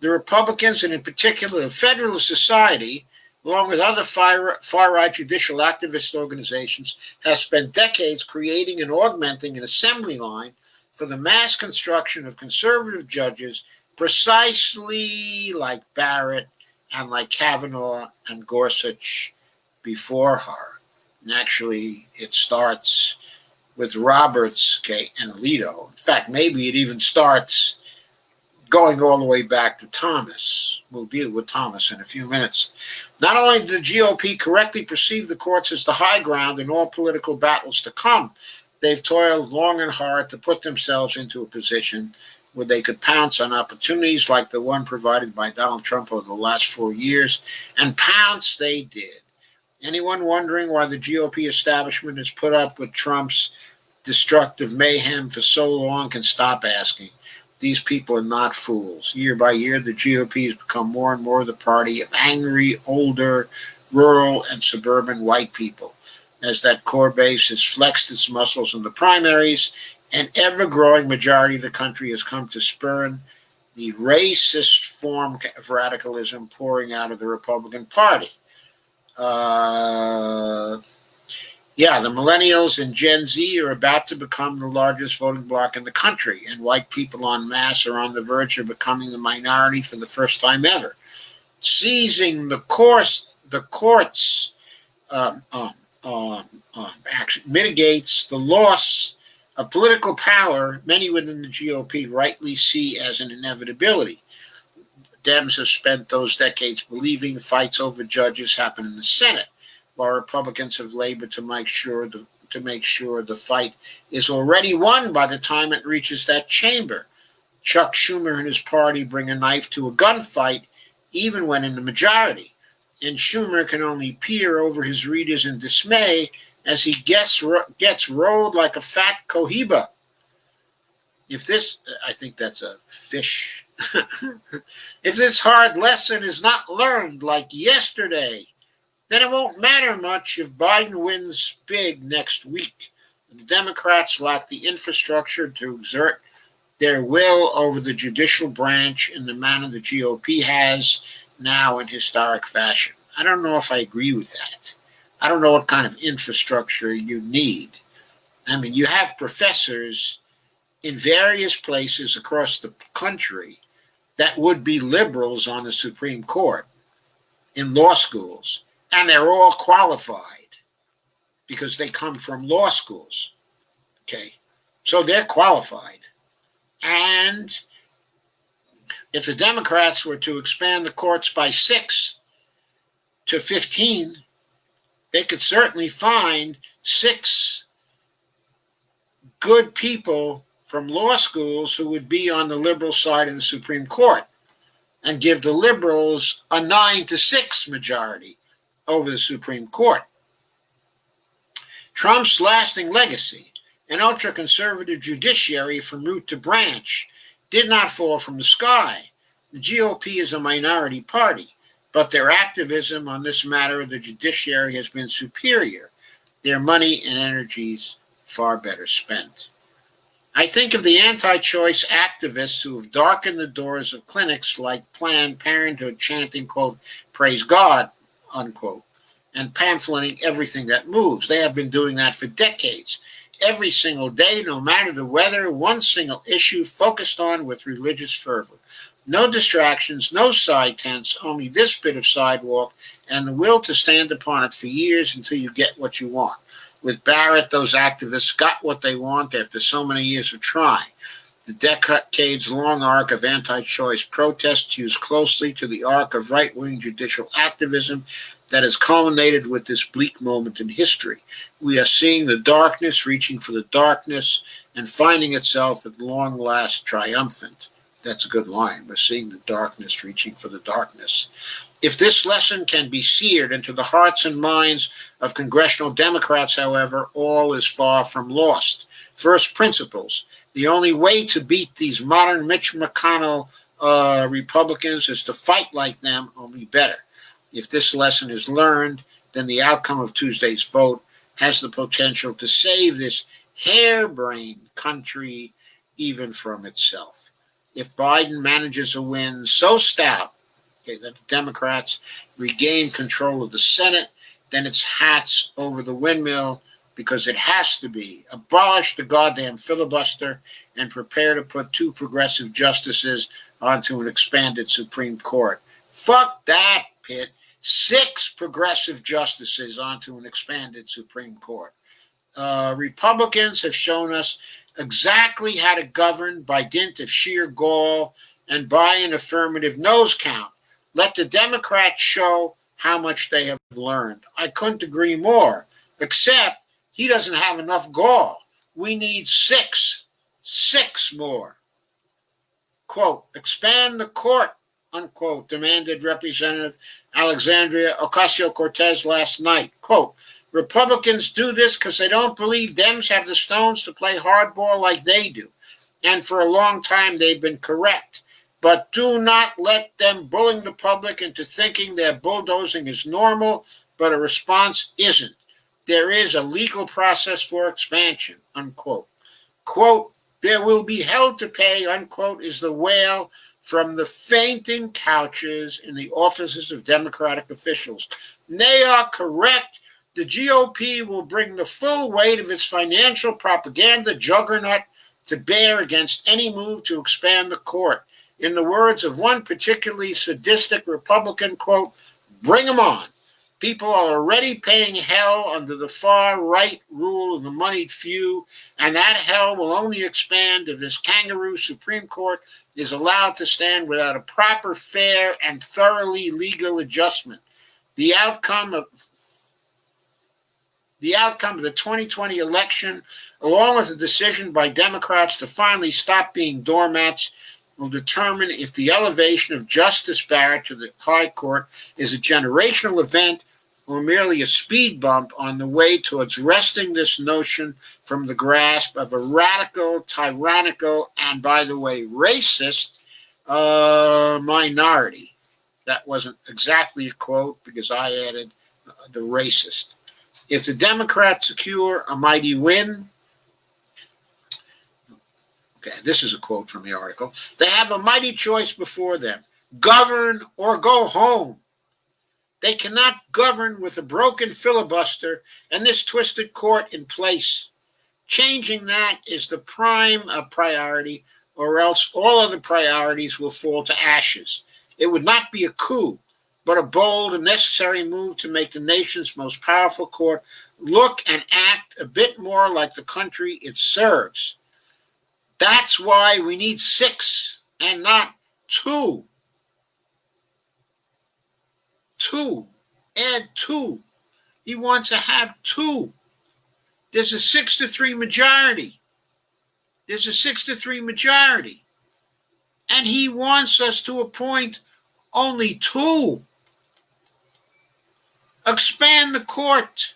The Republicans, and in particular the Federalist Society, along with other far-right judicial activist organizations, have spent decades creating and augmenting an assembly line for the mass construction of conservative judges, precisely like Barrett and like Kavanaugh and Gorsuch before her. And actually, it starts with Roberts, okay, and Alito. In fact, maybe it even starts going all the way back to Thomas. We'll deal with Thomas in a few minutes. Not only did the GOP correctly perceive the courts as the high ground in all political battles to come, they've toiled long and hard to put themselves into a position where they could pounce on opportunities like the one provided by Donald Trump over the last 4 years, and pounce they did. Anyone wondering why the GOP establishment has put up with Trump's destructive mayhem for so long can stop asking. These people are not fools. Year by year, the GOP has become more and more the party of angry, older, rural, and suburban white people. As that core base has flexed its muscles in the primaries, an ever-growing majority of the country has come to spurn the racist form of radicalism pouring out of the Republican Party. The millennials and Gen Z are about to become the largest voting bloc in the country, and white people en masse are on the verge of becoming the minority for the first time ever. Seizing the courts actually mitigates the loss of political power many within the GOP rightly see as an inevitability. Dems have spent those decades believing fights over judges happen in the Senate, while Republicans have labored to make sure the fight is already won by the time it reaches that chamber. Chuck Schumer and his party bring a knife to a gunfight even when in the majority, and Schumer can only peer over his readers in dismay as he gets rolled like a fat cohiba. I think that's a fish. If this hard lesson is not learned like yesterday, then it won't matter much if Biden wins big next week. The Democrats lack the infrastructure to exert their will over the judicial branch in the manner the GOP has now in historic fashion. I don't know if I agree with that. I don't know what kind of infrastructure you need. I mean, you have professors in various places across the country that would be liberals on the Supreme Court in law schools, and they're all qualified because they come from law schools. Okay, so they're qualified. And if the Democrats were to expand the courts by 6 to 15, they could certainly find 6 good people from law schools who would be on the liberal side of the Supreme Court and give the liberals a 9-6 majority over the Supreme Court. Trump's lasting legacy, an ultra-conservative judiciary from root to branch, did not fall from the sky. The GOP is a minority party, but their activism on this matter of the judiciary has been superior. Their money and energies far better spent. I think of the anti-choice activists who have darkened the doors of clinics like Planned Parenthood chanting, quote, praise God, unquote, and pamphleting everything that moves. They have been doing that for decades. Every single day, no matter the weather, one single issue focused on with religious fervor. No distractions, no side tents, only this bit of sidewalk and the will to stand upon it for years until you get what you want. With Barrett, those activists got what they want after so many years of trying. The decades-long arc of anti-choice protests hews closely to the arc of right-wing judicial activism that has culminated with this bleak moment in history. We are seeing the darkness reaching for the darkness and finding itself at long last triumphant. That's a good line. We're seeing the darkness reaching for the darkness. If this lesson can be seared into the hearts and minds of congressional Democrats, however, all is far from lost. First principles. The only way to beat these modern Mitch McConnell Republicans is to fight like them, only better. If this lesson is learned, then the outcome of Tuesday's vote has the potential to save this harebrained country even from itself. If Biden manages a win so stout that the Democrats regain control of the Senate, then it's hats over the windmill, because it has to be. Abolish the goddamn filibuster and prepare to put 2 progressive justices onto an expanded Supreme Court. Fuck that, Pitt. 6 progressive justices onto an expanded Supreme Court. Republicans have shown us exactly how to govern by dint of sheer gall and by an affirmative nose count. Let the Democrats show how much they have learned. I couldn't agree more, except he doesn't have enough gall. We need 6 more. Quote, expand the court, unquote, demanded Representative Alexandria Ocasio-Cortez last night. Quote, Republicans do this because they don't believe Dems have the stones to play hardball like they do. And for a long time they've been correct. But do not let them bullying the public into thinking their bulldozing is normal, but a response isn't. There is a legal process for expansion, unquote. Quote, there will be hell to pay, unquote, is the wail from the fainting couches in the offices of Democratic officials. They are correct. The GOP will bring the full weight of its financial propaganda juggernaut to bear against any move to expand the court. In the words of one particularly sadistic Republican, quote, bring them on. People are already paying hell under the far-right rule of the moneyed few, and that hell will only expand if this kangaroo Supreme Court is allowed to stand without a proper, fair, and thoroughly legal adjustment. The outcome of the 2020 election, along with the decision by Democrats to finally stop being doormats, will determine if the elevation of Justice Barrett to the High Court is a generational event or merely a speed bump on the way towards wresting this notion from the grasp of a radical, tyrannical, and, by the way, racist minority. That wasn't exactly a quote because I added the racist. If the Democrats secure a mighty win, okay, this is a quote from the article, they have a mighty choice before them: govern or go home. They cannot govern with a broken filibuster and this twisted court in place. Changing that is the prime priority, or else all other priorities will fall to ashes. It would not be a coup, but a bold and necessary move to make the nation's most powerful court look and act a bit more like the country it serves. That's why we need 6 and not 2. 2. Add 2. He wants to have 2. There's a 6-3 majority. There's a 6-3 majority. And he wants us to appoint only 2. Expand the court.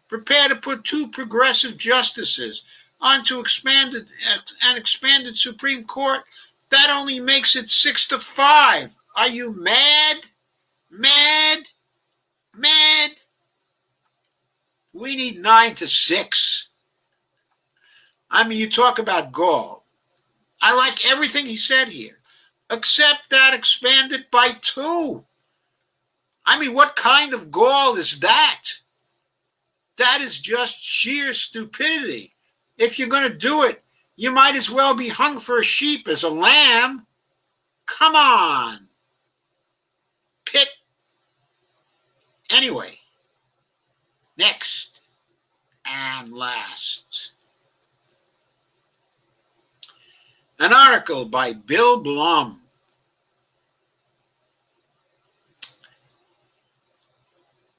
Prepare to put 2 progressive justices onto an expanded Supreme Court. That only makes it 6-5. Are you mad? Mad? Mad? We need 9-6. I mean, you talk about gall. I like everything he said here, except that expanded by 2. I mean, what kind of gall is that? That is just sheer stupidity. If you're going to do it, you might as well be hung for a sheep as a lamb. Come on. Pitt. Anyway, next and last. An article by Bill Blum.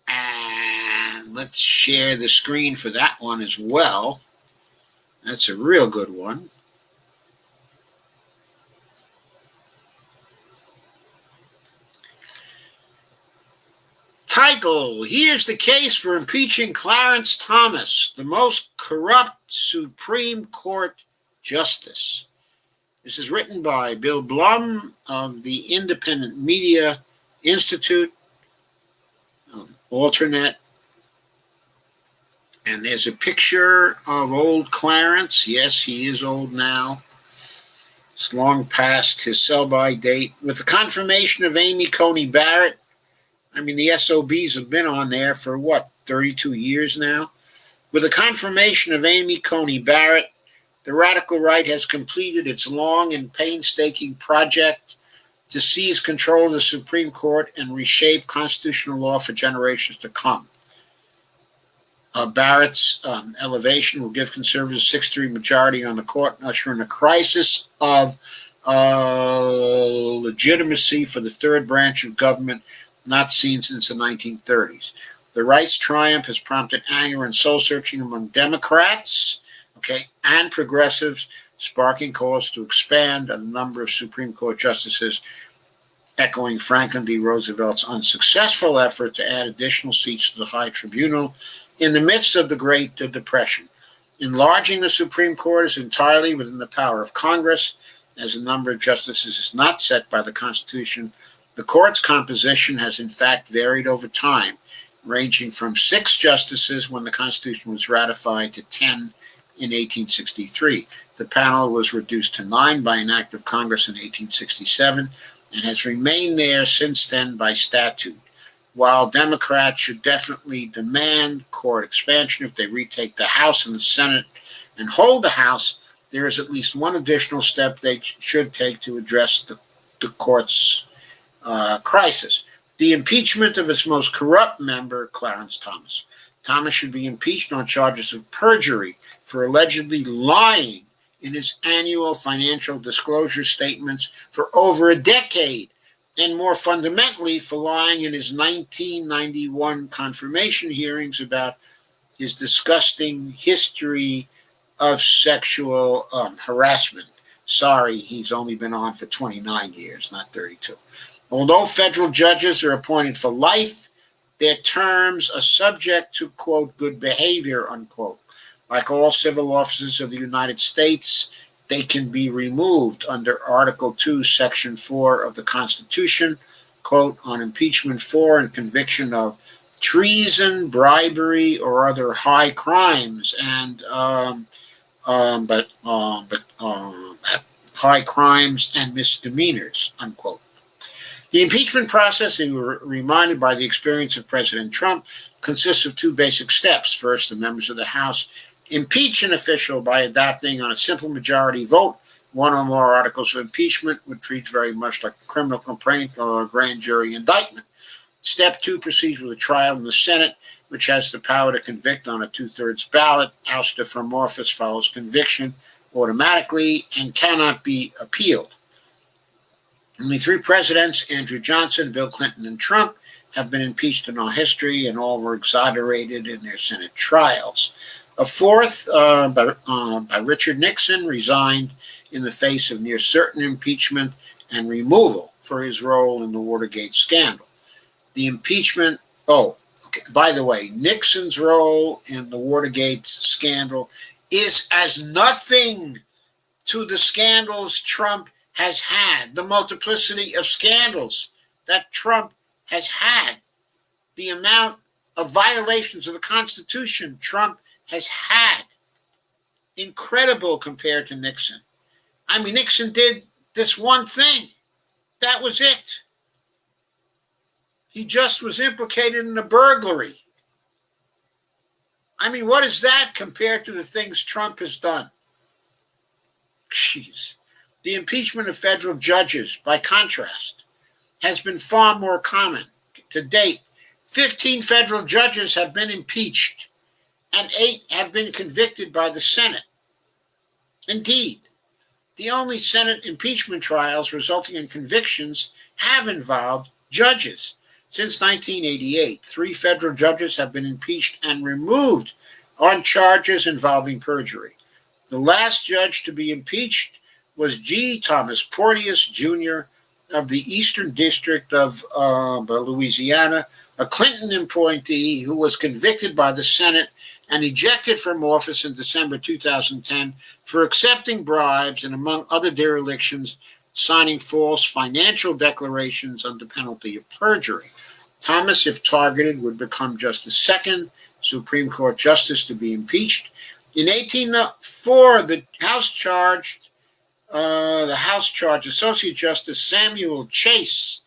And let's share the screen for that one as well. That's a real good one. Title: Here's the case for impeaching Clarence Thomas, the most corrupt Supreme Court justice. This is written by Bill Blum of the Independent Media Institute, Alternet. And there's a picture of old Clarence. Yes, he is old now. It's long past his sell-by date. With the confirmation of Amy Coney Barrett, I mean, the SOBs have been on there for, 32 years now? With the confirmation of Amy Coney Barrett, the radical right has completed its long and painstaking project to seize control of the Supreme Court and reshape constitutional law for generations to come. Barrett's elevation will give conservatives a 6-3 majority on the court, ushering a crisis of legitimacy for the third branch of government not seen since the 1930s. The right's triumph has prompted anger and soul-searching among Democrats, and progressives, sparking calls to expand a number of Supreme Court justices, echoing Franklin D. Roosevelt's unsuccessful effort to add additional seats to the High Tribunal in the midst of the Great Depression. Enlarging the Supreme Court is entirely within the power of Congress, as the number of justices is not set by the Constitution. The court's composition has in fact varied over time, ranging from 6 justices when the Constitution was ratified to 10 in 1863. The panel was reduced to 9 by an act of Congress in 1867 and has remained there since then by statute. While Democrats should definitely demand court expansion if they retake the House and the Senate and hold the House, there is at least one additional step they should take to address the court's crisis: the impeachment of its most corrupt member, Clarence Thomas. Thomas should be impeached on charges of perjury for allegedly lying in his annual financial disclosure statements for over a decade, and more fundamentally for lying in his 1991 confirmation hearings about his disgusting history of sexual harassment. Sorry, he's only been on for 29 years, not 32. Although federal judges are appointed for life, their terms are subject to, quote, good behavior, unquote. Like all civil officers of the United States, they can be removed under Article 2, Section 4 of the Constitution, quote, on impeachment for and conviction of treason, bribery, or other high crimes, and high crimes and misdemeanors, unquote. The impeachment process, we were reminded by the experience of President Trump, consists of two basic steps. First, the members of the House impeach an official by adopting on a simple majority vote one or more articles of impeachment, which treats very much like a criminal complaint or a grand jury indictment. Step two proceeds with a trial in the Senate, which has the power to convict on a two-thirds ballot. Ouster from office follows conviction automatically and cannot be appealed. Only three presidents, Andrew Johnson, Bill Clinton, and Trump, have been impeached in our history, and all were exonerated in their Senate trials. A fourth, by Richard Nixon, resigned in the face of near certain impeachment and removal for his role in the Watergate scandal. The impeachment, by the way, Nixon's role in the Watergate scandal is as nothing to the scandals Trump has had, the multiplicity of scandals that Trump has had, the amount of violations of the Constitution Trump has had. Incredible compared to Nixon. I mean, Nixon did this one thing. That was it. He just was implicated in a burglary. I mean, what is that compared to the things Trump has done? Jeez. The impeachment of federal judges, by contrast, has been far more common. To date, 15 federal judges have been impeached, and 8 have been convicted by the Senate. Indeed, the only Senate impeachment trials resulting in convictions have involved judges. Since 1988, 3 federal judges have been impeached and removed on charges involving perjury. The last judge to be impeached was G. Thomas Porteous, Jr. of the Eastern District of Louisiana, a Clinton appointee who was convicted by the Senate and ejected from office in December 2010 for accepting bribes and, among other derelictions, signing false financial declarations under penalty of perjury. Thomas, if targeted, would become just the second Supreme Court justice to be impeached. In 1804, the House charged Associate Justice Samuel Chase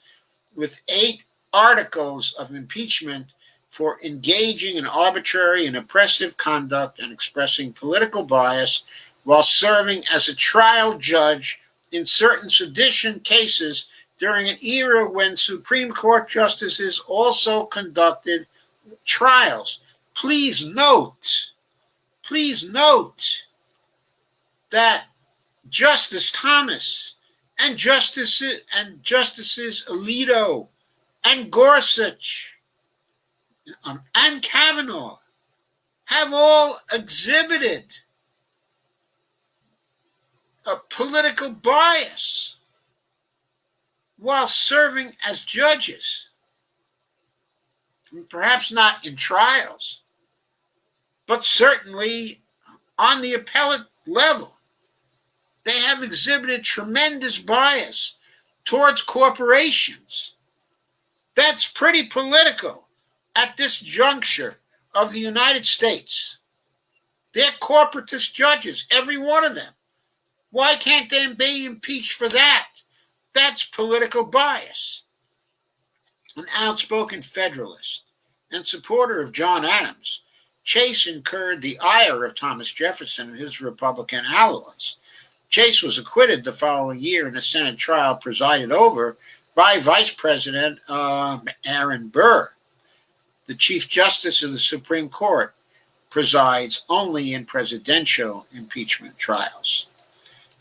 with 8 articles of impeachment for engaging in arbitrary and oppressive conduct and expressing political bias while serving as a trial judge in certain sedition cases during an era when Supreme Court justices also conducted trials. Please note that Justice Thomas and Justices Alito and Gorsuch and Kavanaugh have all exhibited a political bias while serving as judges. Perhaps not in trials, but certainly on the appellate level. They have exhibited tremendous bias towards corporations. That's pretty political at this juncture of the United States. They're corporatist judges, every one of them. Why can't they be impeached for that? That's political bias. An outspoken Federalist and supporter of John Adams, Chase incurred the ire of Thomas Jefferson and his Republican allies. Chase was acquitted the following year in a Senate trial presided over by Vice President Aaron Burr. The Chief Justice of the Supreme Court presides only in presidential impeachment trials.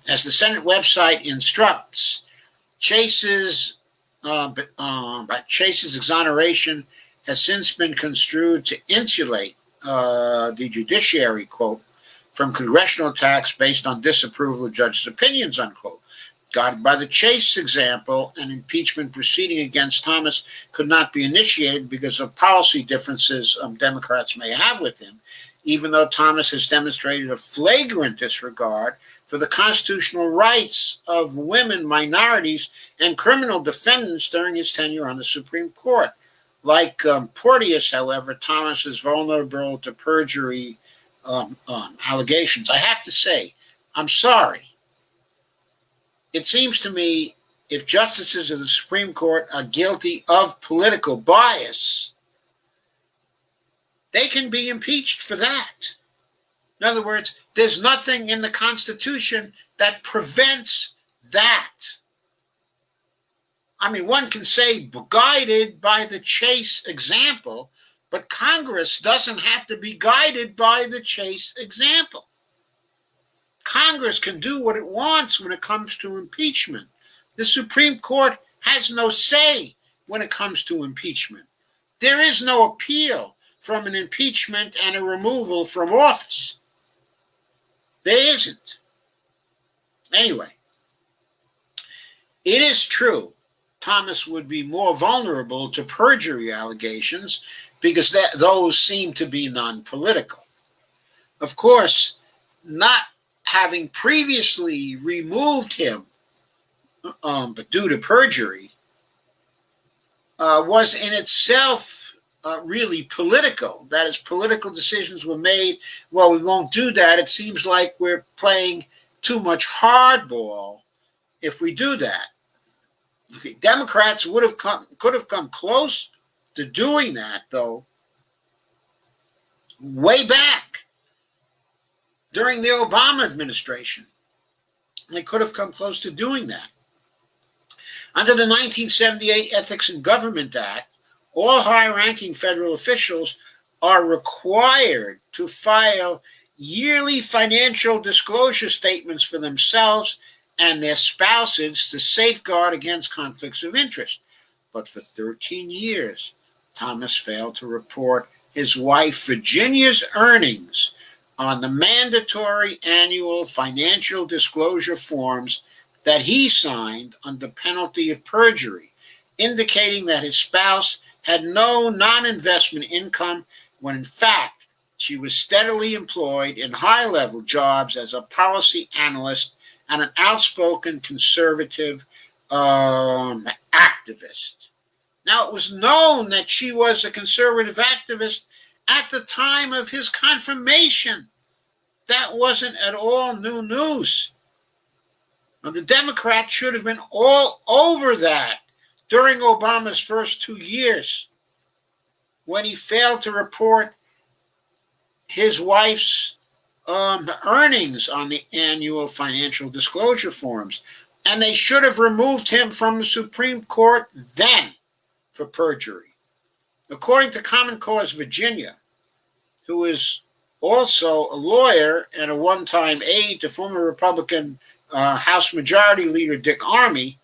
As the Senate website instructs, Chase's exoneration has since been construed to insulate the judiciary, quote, from congressional attacks based on disapproval of judges' opinions, unquote. Guided by the Chase example, an impeachment proceeding against Thomas could not be initiated because of policy differences Democrats may have with him, even though Thomas has demonstrated a flagrant disregard for the constitutional rights of women, minorities, and criminal defendants during his tenure on the Supreme Court. Like Porteous, however, Thomas is vulnerable to perjury allegations. I have to say, I'm sorry. It seems to me if justices of the Supreme Court are guilty of political bias, they can be impeached for that. In other words, there's nothing in the Constitution that prevents that. I mean, one can say guided by the Chase example, but Congress doesn't have to be guided by the Chase example. Congress can do what it wants when it comes to impeachment. The Supreme Court has no say when it comes to impeachment. There is no appeal from an impeachment and a removal from office. There isn't. Anyway, it is true Thomas would be more vulnerable to perjury allegations because those seem to be non-political. Of course, not having previously removed him, but due to perjury, was in itself really political. That is, political decisions were made. Well, we won't do that. It seems like we're playing too much hardball if we do that. The Democrats could have come close to doing that, though, way back during the Obama administration. They could have come close to doing that. Under the 1978 Ethics in Government Act, all high-ranking federal officials are required to file yearly financial disclosure statements for themselves and their spouses to safeguard against conflicts of interest. But for 13 years, Thomas failed to report his wife Virginia's earnings on the mandatory annual financial disclosure forms that he signed under penalty of perjury, indicating that his spouse had no non-investment income when in fact she was steadily employed in high-level jobs as a policy analyst and an outspoken conservative activist. Now, it was known that she was a conservative activist at the time of his confirmation. That wasn't at all new news. Now, the Democrats should have been all over that during Obama's first 2 years when he failed to report his wife's earnings on the annual financial disclosure forms. And they should have removed him from the Supreme Court then for perjury. According to Common Cause Virginia, who is also a lawyer and a one-time aide to former Republican House Majority Leader Dick Armey,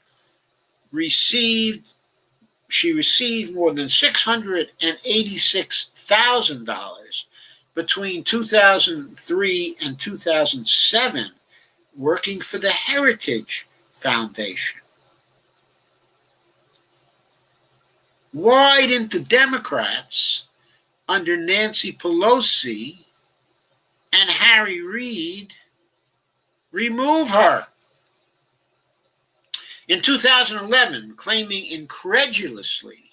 she received more than $686,000 between 2003 and 2007 working for the Heritage Foundation. Why didn't the Democrats under Nancy Pelosi and Harry Reid remove her? In 2011, claiming incredulously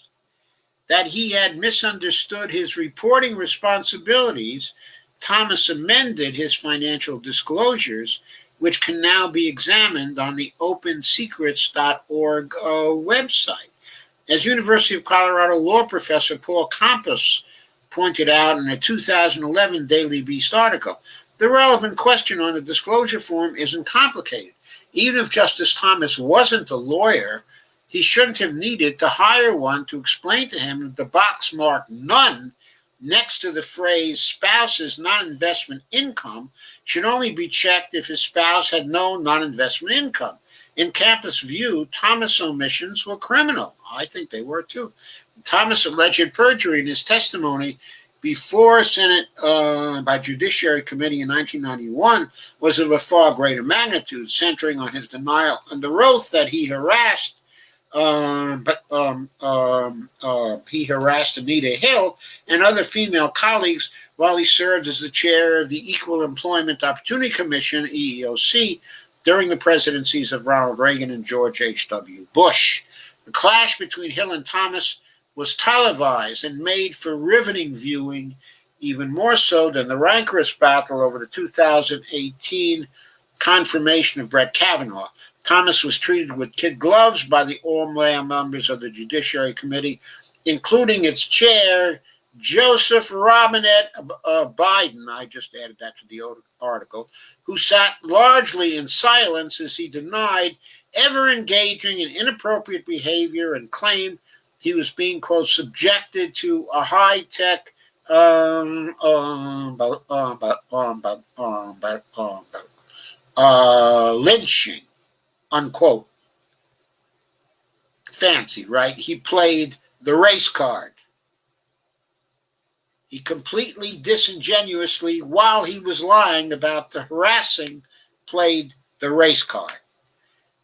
that he had misunderstood his reporting responsibilities, Thomas amended his financial disclosures, which can now be examined on the opensecrets.org website. As University of Colorado law professor Paul Campos pointed out in a 2011 Daily Beast article, the relevant question on the disclosure form isn't complicated. Even if Justice Thomas wasn't a lawyer, he shouldn't have needed to hire one to explain to him that the box marked none next to the phrase spouse's non-investment income should only be checked if his spouse had no non-investment income. In Campus' view, Thomas' omissions were criminal. I think they were too. Thomas alleged perjury in his testimony before Senate by Judiciary Committee in 1991 was of a far greater magnitude, centering on his denial under oath that he harassed Anita Hill and other female colleagues while he served as the chair of the Equal Employment Opportunity Commission, EEOC, during the presidencies of Ronald Reagan and George H.W. Bush. The clash between Hill and Thomas was televised and made for riveting viewing, even more so than the rancorous battle over the 2018 confirmation of Brett Kavanaugh. Thomas was treated with kid gloves by the all male members of the Judiciary Committee, including its chair, Joseph Robinette Biden. I just added that to the article, who sat largely in silence as he denied ever engaging in inappropriate behavior and claimed he was being, quote, subjected to a high-tech lynching, unquote. Fancy, right? He played the race card. He completely disingenuously, while he was lying about the harassing, played the race card.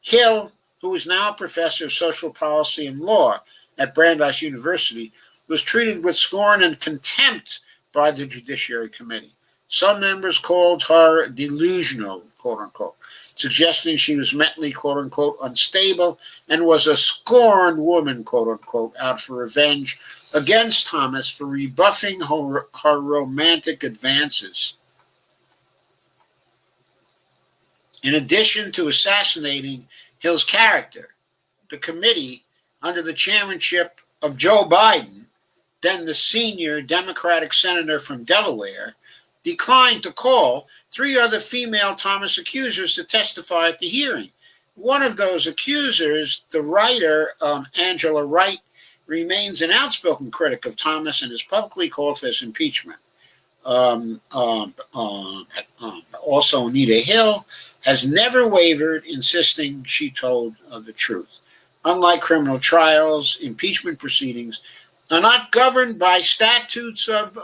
Hill, who is now a professor of social policy and law at Brandeis University, was treated with scorn and contempt by the Judiciary Committee. Some members called her delusional, quote unquote, suggesting she was mentally, quote unquote, unstable and was a scorned woman, quote unquote, out for revenge against Thomas for rebuffing her romantic advances. In addition to assassinating Hill's character, the committee, under the chairmanship of Joe Biden, then the senior Democratic senator from Delaware, declined to call 3 other female Thomas accusers to testify at the hearing. One of those accusers, the writer Angela Wright, remains an outspoken critic of Thomas and has publicly called for his impeachment. Also, Anita Hill has never wavered, insisting she told the truth. Unlike criminal trials, impeachment proceedings are not governed by statutes of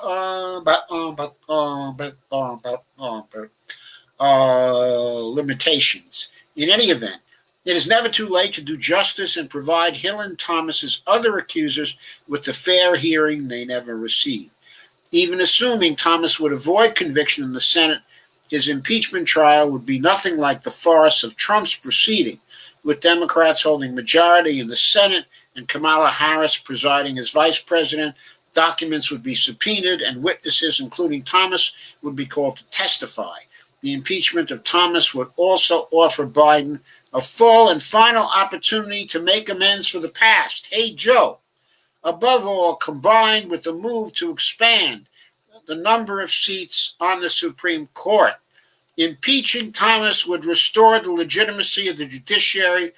limitations. In any event, it is never too late to do justice and provide Hill and Thomas's other accusers with the fair hearing they never received. Even assuming Thomas would avoid conviction in the Senate, his impeachment trial would be nothing like the farce of Trump's proceeding, with Democrats holding majority in the Senate and Kamala Harris presiding as vice president. Documents would be subpoenaed and witnesses, including Thomas, would be called to testify. The impeachment of Thomas would also offer Biden a full and final opportunity to make amends for the past. Hey, Joe. Above all, combined with the move to expand the number of seats on the Supreme Court, impeaching Thomas would restore the legitimacy of the judiciary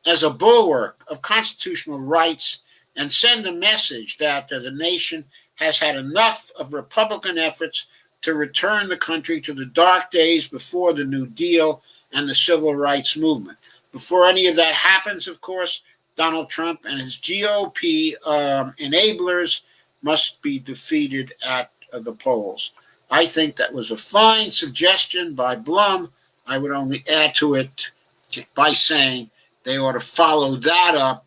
as a bulwark of constitutional rights and send a message that the nation has had enough of Republican efforts to return the country to the dark days before the New Deal and the Civil Rights Movement. Before any of that happens, of course, Donald Trump and his GOP enablers must be defeated at the polls. I think that was a fine suggestion by Blum. I would only add to it by saying they ought to follow that up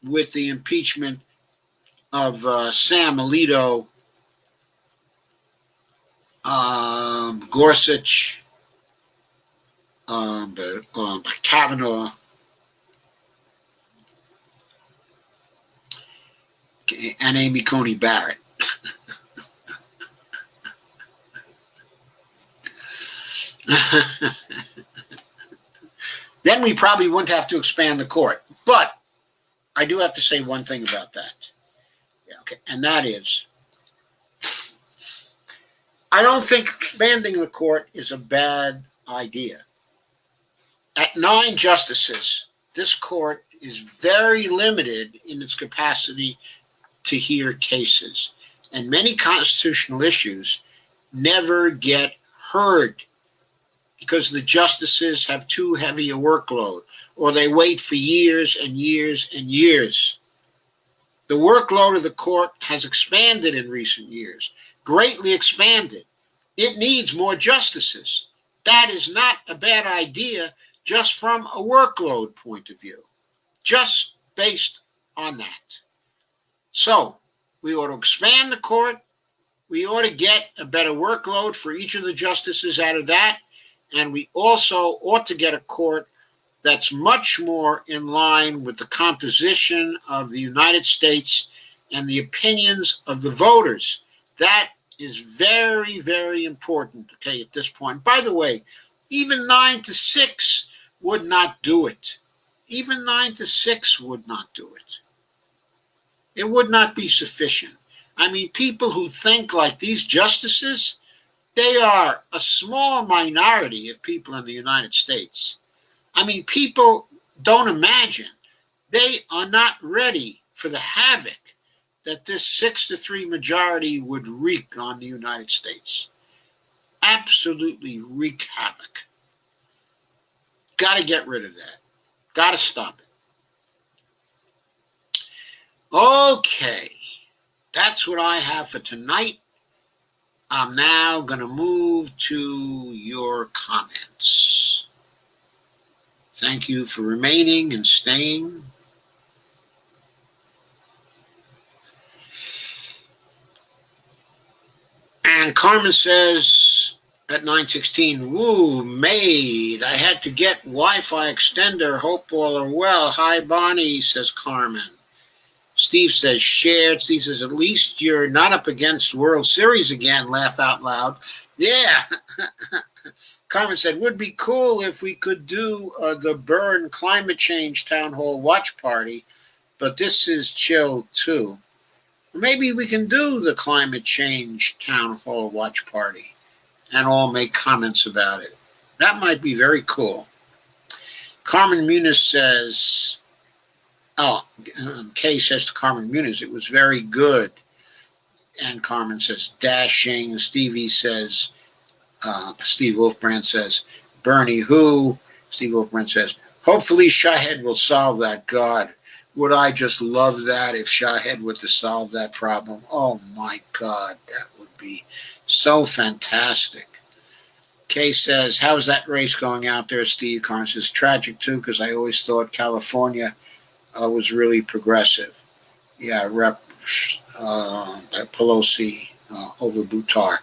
with the impeachment of Sam Alito, Gorsuch, Kavanaugh, and Amy Coney Barrett. Then we probably wouldn't have to expand the court. But I do have to say one thing about that. Yeah, okay, and that is, I don't think expanding the court is a bad idea. At 9 justices, this court is very limited in its capacity to hear cases, and many constitutional issues never get heard because the justices have too heavy a workload, or they wait for years and years and years. The workload of the court has expanded in recent years, greatly expanded. It needs more justices. That is not a bad idea just from a workload point of view, just based on that. So we ought to expand the court. We ought to get a better workload for each of the justices out of that. And we also ought to get a court that's much more in line with the composition of the United States and the opinions of the voters. That is very, very important, okay, at this point. By the way, even 9 to 6 would not do it. Even 9 to 6 would not do it. It would not be sufficient. I mean, people who think like these justices, they are a small minority of people in the United States. I mean, people don't imagine. They are not ready for the havoc that this 6-3 majority would wreak on the United States. Absolutely wreak havoc. Got to get rid of that. Got to stop it. Okay, that's what I have for tonight. I'm now going to move to your comments. Thank you for remaining and staying. And Carmen says at 9:16, woo, made. I had to get Wi-Fi extender. Hope all are well. Hi, Bonnie, says Carmen. Steve says, shared. Steve says, at least you're not up against World Series again. Laugh out loud. Yeah. Carmen said, would be cool if we could do the Byrne climate change town hall watch party, but this is chill too. Maybe we can do the climate change town hall watch party and all make comments about it. That might be very cool. Carmen Muniz says, Kay says to Carmen Muniz, it was very good. And Carmen says, dashing. Stevie says, Steve Wolfbrand says, Bernie who? Steve Wolfbrand says, hopefully Shahed will solve that. God, would I just love that if Shahed were to solve that problem? Oh my God, that would be so fantastic. Kay says, how's that race going out there, Steve? Carmen says, tragic too, because I always thought California was really progressive. Yeah, Rep Pelosi over Buttar.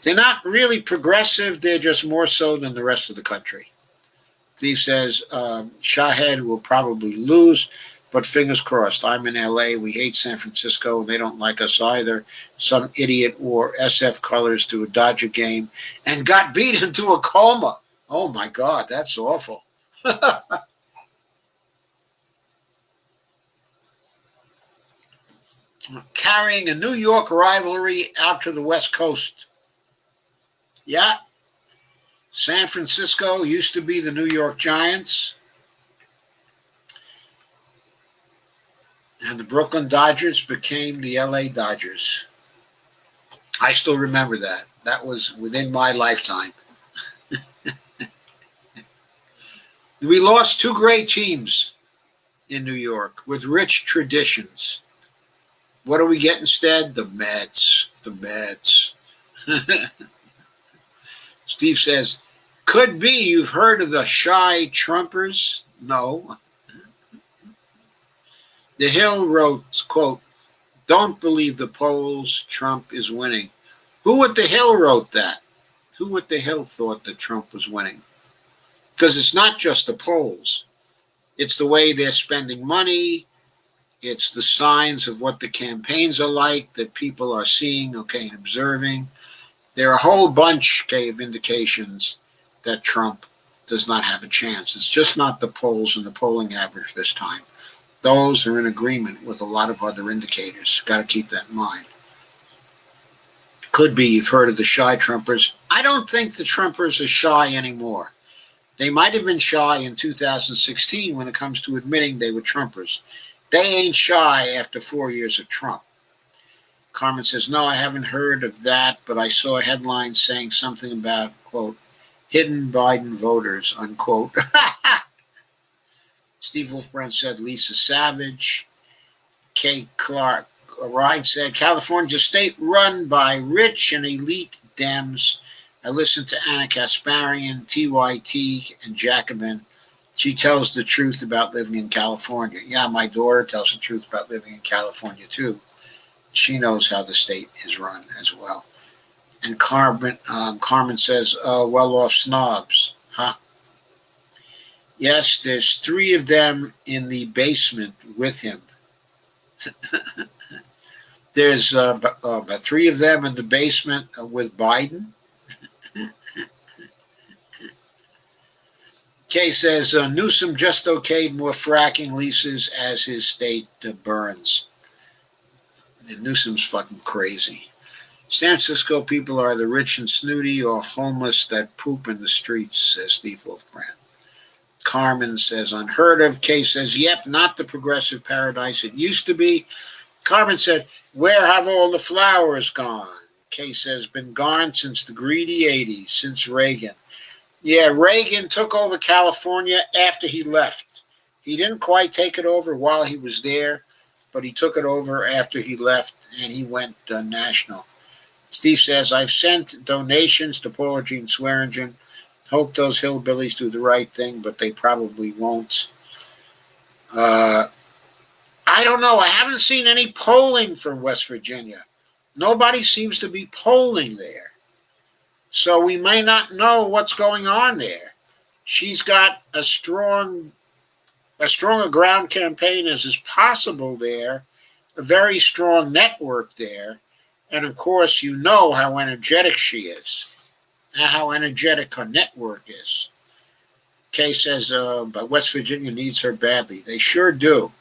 They're not really progressive. They're just more so than the rest of the country. Steve says, Shahed will probably lose, but fingers crossed. I'm in LA. We hate San Francisco, and they don't like us either. Some idiot wore SF colors to a Dodger game and got beat into a coma. Oh, my God, that's awful. Carrying a New York rivalry out to the West Coast. Yeah. San Francisco used to be the New York Giants. And the Brooklyn Dodgers became the LA Dodgers. I still remember that. That was within my lifetime. We lost two great teams in New York with rich traditions. What do we get instead? The Mets. The Mets. Steve says, could be you've heard of the shy Trumpers? No. The Hill wrote, quote, don't believe the polls, Trump is winning. Who at the Hill wrote that? Who at the Hill thought that Trump was winning? Because it's not just the polls. It's the way they're spending money. It's the signs of what the campaigns are like that people are seeing, okay, and observing. There are a whole bunch, okay, of indications that Trump does not have a chance. It's just not the polls and the polling average this time. Those are in agreement with a lot of other indicators. Got to keep that in mind. Could be you've heard of the shy Trumpers. I don't think the Trumpers are shy anymore. They might have been shy in 2016 when it comes to admitting they were Trumpers. They ain't shy after 4 years of Trump. Carmen says, no, I haven't heard of that, but I saw a headline saying something about, quote, hidden Biden voters, unquote. Steve Wolfbrand said Lisa Savage. Kate Clark Ride said, California state run by rich and elite Dems. I listened to Anna Kasparian, TYT, and Jacobin. She tells the truth about living in California. Yeah, my daughter tells the truth about living in California, too. She knows how the state is run as well. And Carmen says, well-off snobs. Huh? Yes, there's 3 of them in the basement with him. There's about three of them in the basement with Biden. Kay says Newsom just okayed more fracking leases as his state burns. And Newsom's fucking crazy. San Francisco people are the rich and snooty or homeless that poop in the streets, says Steve Wolfbrand. Carmen says unheard of. Kay says, yep, not the progressive paradise it used to be. Carmen said, where have all the flowers gone? Kay says, been gone since the greedy 80s, since Reagan. Yeah, Reagan took over California after he left. He didn't quite take it over while he was there, but he took it over after he left, and he went national. Steve says, I've sent donations to Paula Jean Swearingen. Hope those hillbillies do the right thing, but they probably won't. I don't know. I haven't seen any polling from West Virginia. Nobody seems to be polling there. So we may not know what's going on there. She's got as strong a ground campaign as is possible there, a very strong network there, and of course you know how energetic she is, and how energetic her network is. Kay says, but West Virginia needs her badly. They sure do.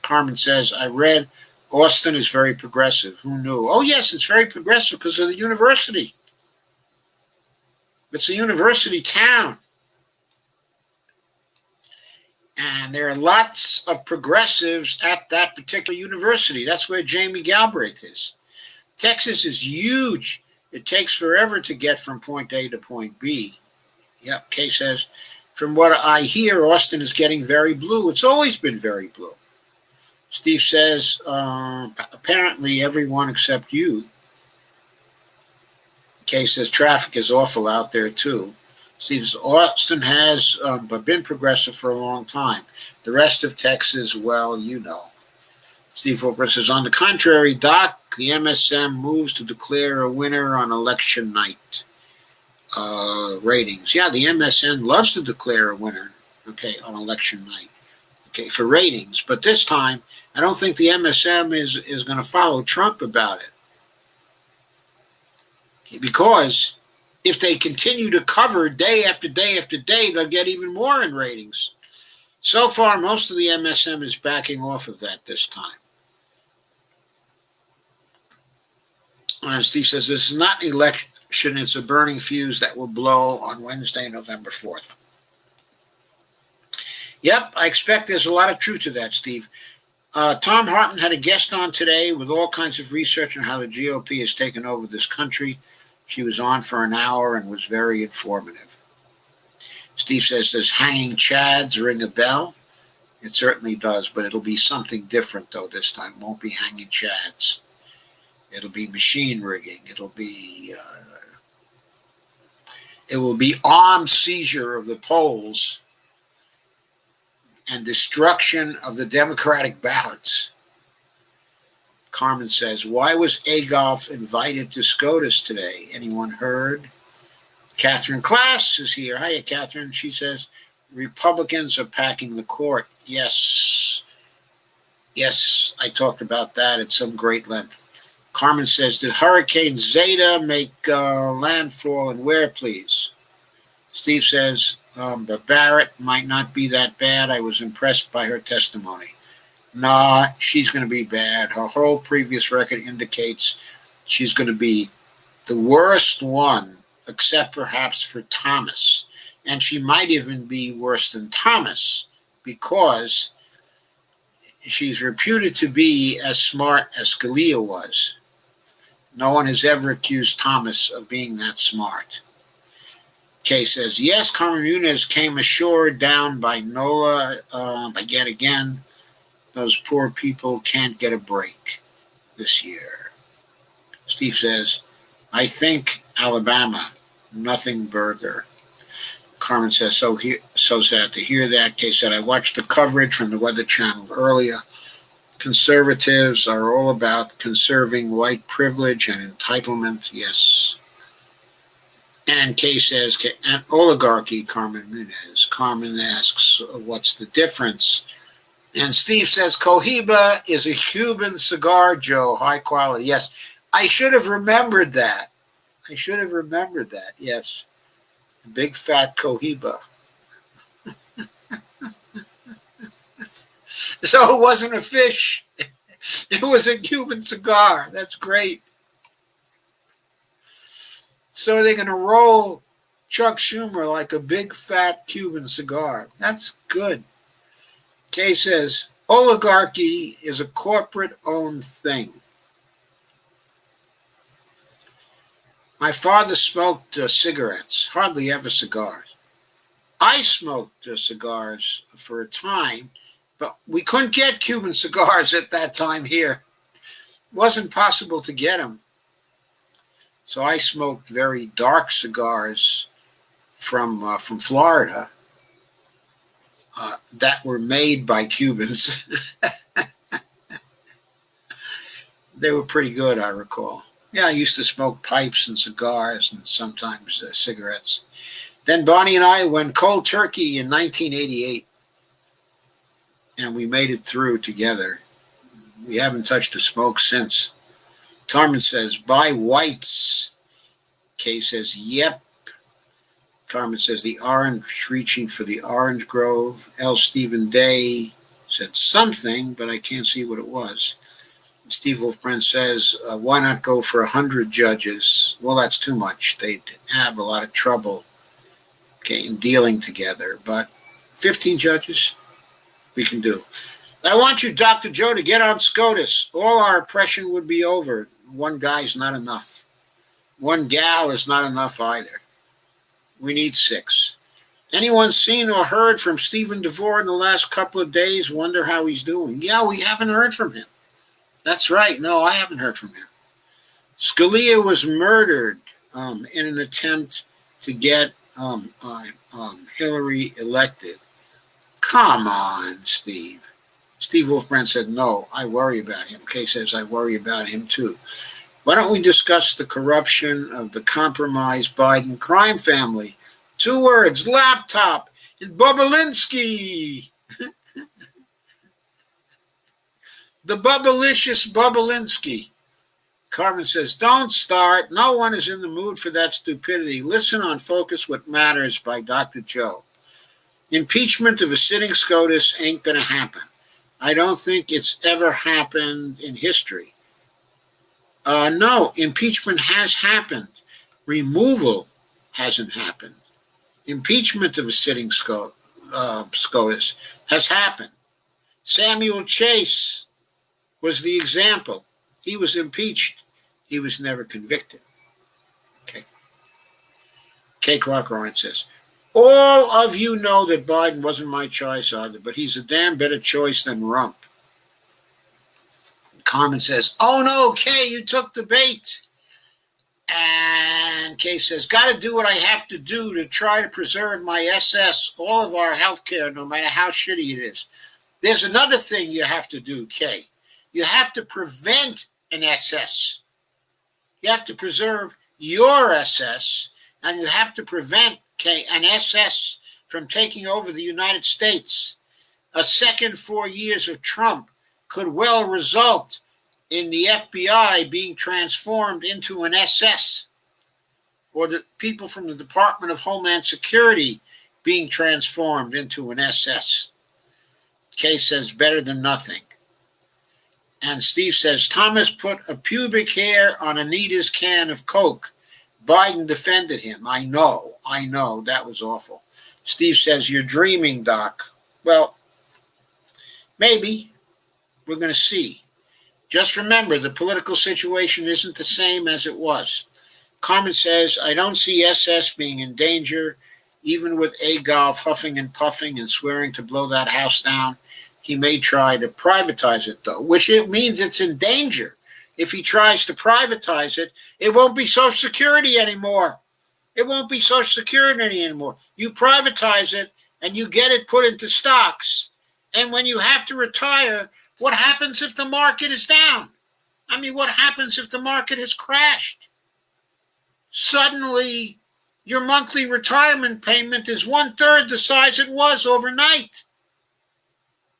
Carmen says, I read Austin is very progressive. Who knew? Oh yes, it's very progressive because of the university. It's a university town. And there are lots of progressives at that particular university. That's where Jamie Galbraith is. Texas is huge. It takes forever to get from point A to point B. Yep, Kay says, from what I hear, Austin is getting very blue. It's always been very blue. Steve says, apparently everyone except you. Kay says, traffic is awful out there too. Steve says, Austin has been progressive for a long time. The rest of Texas, well, you know. Steve Fulper says, on the contrary, Doc, the MSM moves to declare a winner on election night. Ratings. Yeah, the MSN loves to declare a winner, okay, on election night, okay, for ratings. But this time, I don't think the MSM is going to follow Trump about it. Okay, because if they continue to cover day after day after day, they'll get even more in ratings. So far, most of the MSM is backing off of that this time. And Steve says, this is not an election, it's a burning fuse that will blow on Wednesday, November 4th. Yep, I expect there's a lot of truth to that, Steve. Tom Hartman had a guest on today with all kinds of research on how the GOP has taken over this country. She was on for an hour and was very informative. Steve says, does hanging chads ring a bell? It certainly does, but it'll be something different, though, this time. It won't be hanging chads. It'll be machine rigging. It will be armed seizure of the polls and destruction of the Democratic ballots. Carmen says, why was Agolf invited to SCOTUS today? Anyone heard? Catherine Klass is here. Hiya, Catherine. She says, Republicans are packing the court. Yes, I talked about that at some great length. Carmen says, did Hurricane Zeta make landfall and where, please? Steve says, but Barrett might not be that bad. I was impressed by her testimony. Nah, she's going to be bad. Her whole previous record indicates she's going to be the worst one, except perhaps for Thomas. And she might even be worse than Thomas because she's reputed to be as smart as Scalia was. No one has ever accused Thomas of being that smart. Kay says, yes, Carmen Muniz came ashore down by NOLA, but yet again, those poor people can't get a break this year. Steve says, I think Alabama, nothing burger. Carmen says, so sad to hear that. Kay said, I watched the coverage from the Weather Channel earlier. Conservatives are all about conserving white privilege and entitlement. Yes. And Kay says, and oligarchy, Carmen Muniz. Carmen asks, what's the difference? And Steve says, Cohiba is a Cuban cigar, Joe, high quality. Yes, I should have remembered that. I should have remembered that, yes. Big fat Cohiba. So it wasn't a fish. It was a Cuban cigar. That's great. So they're going to roll Chuck Schumer like a big fat Cuban cigar. That's good. Kay says, oligarchy is a corporate owned thing. My father smoked cigarettes, hardly ever cigars. I smoked cigars for a time, but we couldn't get Cuban cigars at that time here. It wasn't possible to get them. So I smoked very dark cigars from Florida that were made by Cubans. They were pretty good, I recall. Yeah, I used to smoke pipes and cigars and sometimes cigarettes. Then Bonnie and I went cold turkey in 1988, and we made it through together. We haven't touched a smoke since. Carmen says, buy whites. Kay says, yep. Carmen says, the orange, reaching for the orange grove. L. Stephen Day said something, but I can't see what it was. Steve Wolfbrand says, why not go for 100 judges? Well, that's too much. They'd have a lot of trouble in dealing together. But 15 judges, we can do. I want you, Dr. Joe, to get on SCOTUS. All our oppression would be over. One guy's not enough. One gal is not enough either. We need 6. Anyone seen or heard from Stephen DeVore in the last couple of days? Wonder how he's doing. Yeah, we haven't heard from him. That's right. No, I haven't heard from him. Scalia was murdered in an attempt to get Hillary elected. Come on, Steve. Steve Wolfbrand said, no, I worry about him. Kay says, I worry about him too. Why don't we discuss the corruption of the compromised Biden crime family? 2 words, laptop and Bobolinsky. The Bubblicious Bobolinsky. Carmen says, don't start. No one is in the mood for that stupidity. Listen on Focus What Matters by Dr. Joe. Impeachment of a sitting SCOTUS ain't going to happen. I don't think it's ever happened in history. No, impeachment has happened. Removal hasn't happened. Impeachment of a sitting SCOTUS has happened. Samuel Chase was the example. He was impeached. He was never convicted. Okay. Kay Clark Ryan says, all of you know that Biden wasn't my choice either, but he's a damn better choice than Rump. Carmen says, oh no, Kay, you took the bait. And Kay says, got to do what I have to do to try to preserve my SS, all of our health care, no matter how shitty it is. There's another thing you have to do, Kay. You have to prevent an SS. You have to preserve your SS, and you have to prevent an SS from taking over the United States. A second 4 years of Trump could well result in the FBI being transformed into an SS, or the people from the Department of Homeland Security being transformed into an SS. Kay says, better than nothing. And Steve says, Thomas put a pubic hair on Anita's can of Coke. Biden defended him. I know, that was awful. Steve says, you're dreaming, Doc. Well, maybe. We're going to see. Just remember, the political situation isn't the same as it was. Carmen says, I don't see SS being in danger, even with Agolf huffing and puffing and swearing to blow that house down. He may try to privatize it, though, which it means it's in danger. If he tries to privatize it, it won't be Social Security anymore. It won't be Social Security anymore. You privatize it, and you get it put into stocks. And when you have to retire, what happens if the market is down? I mean, what happens if the market has crashed? Suddenly, your monthly retirement payment is 1/3 the size it was overnight.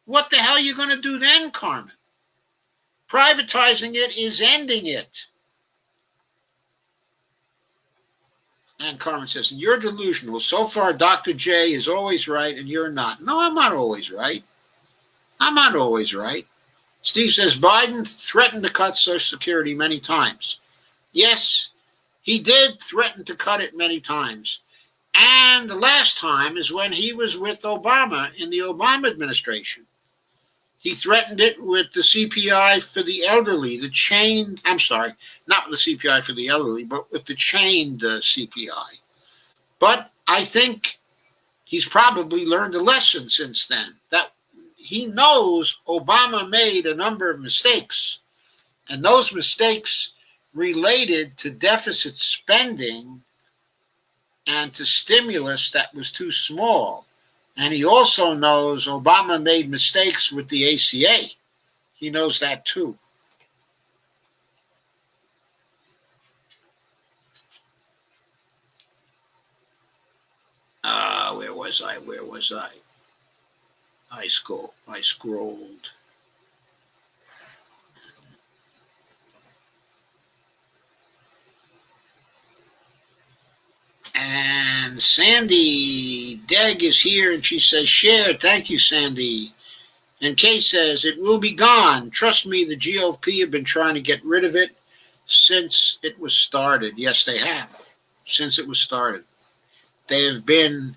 What the hell are you going to do then, Carmen? Privatizing it is ending it. And Carmen says, you're delusional. So far, Dr. J is always right and you're not. No, I'm not always right. I'm not always right. Steve says, Biden threatened to cut Social Security many times. Yes, he did threaten to cut it many times. And the last time is when he was with Obama in the Obama administration. He threatened it with the CPI for the elderly, the chained, I'm sorry, not with the CPI for the elderly, but with the chained CPI. But I think he's probably learned a lesson since then, that he knows Obama made a number of mistakes, and those mistakes related to deficit spending and to stimulus that was too small. And he also knows Obama made mistakes with the ACA. He knows that too. Where was I? I scrolled. And Sandy Degg is here, and she says, share. Thank you, Sandy. And Kay says, it will be gone. Trust me, the GOP have been trying to get rid of it since it was started. Yes, they have. Since it was started. They have been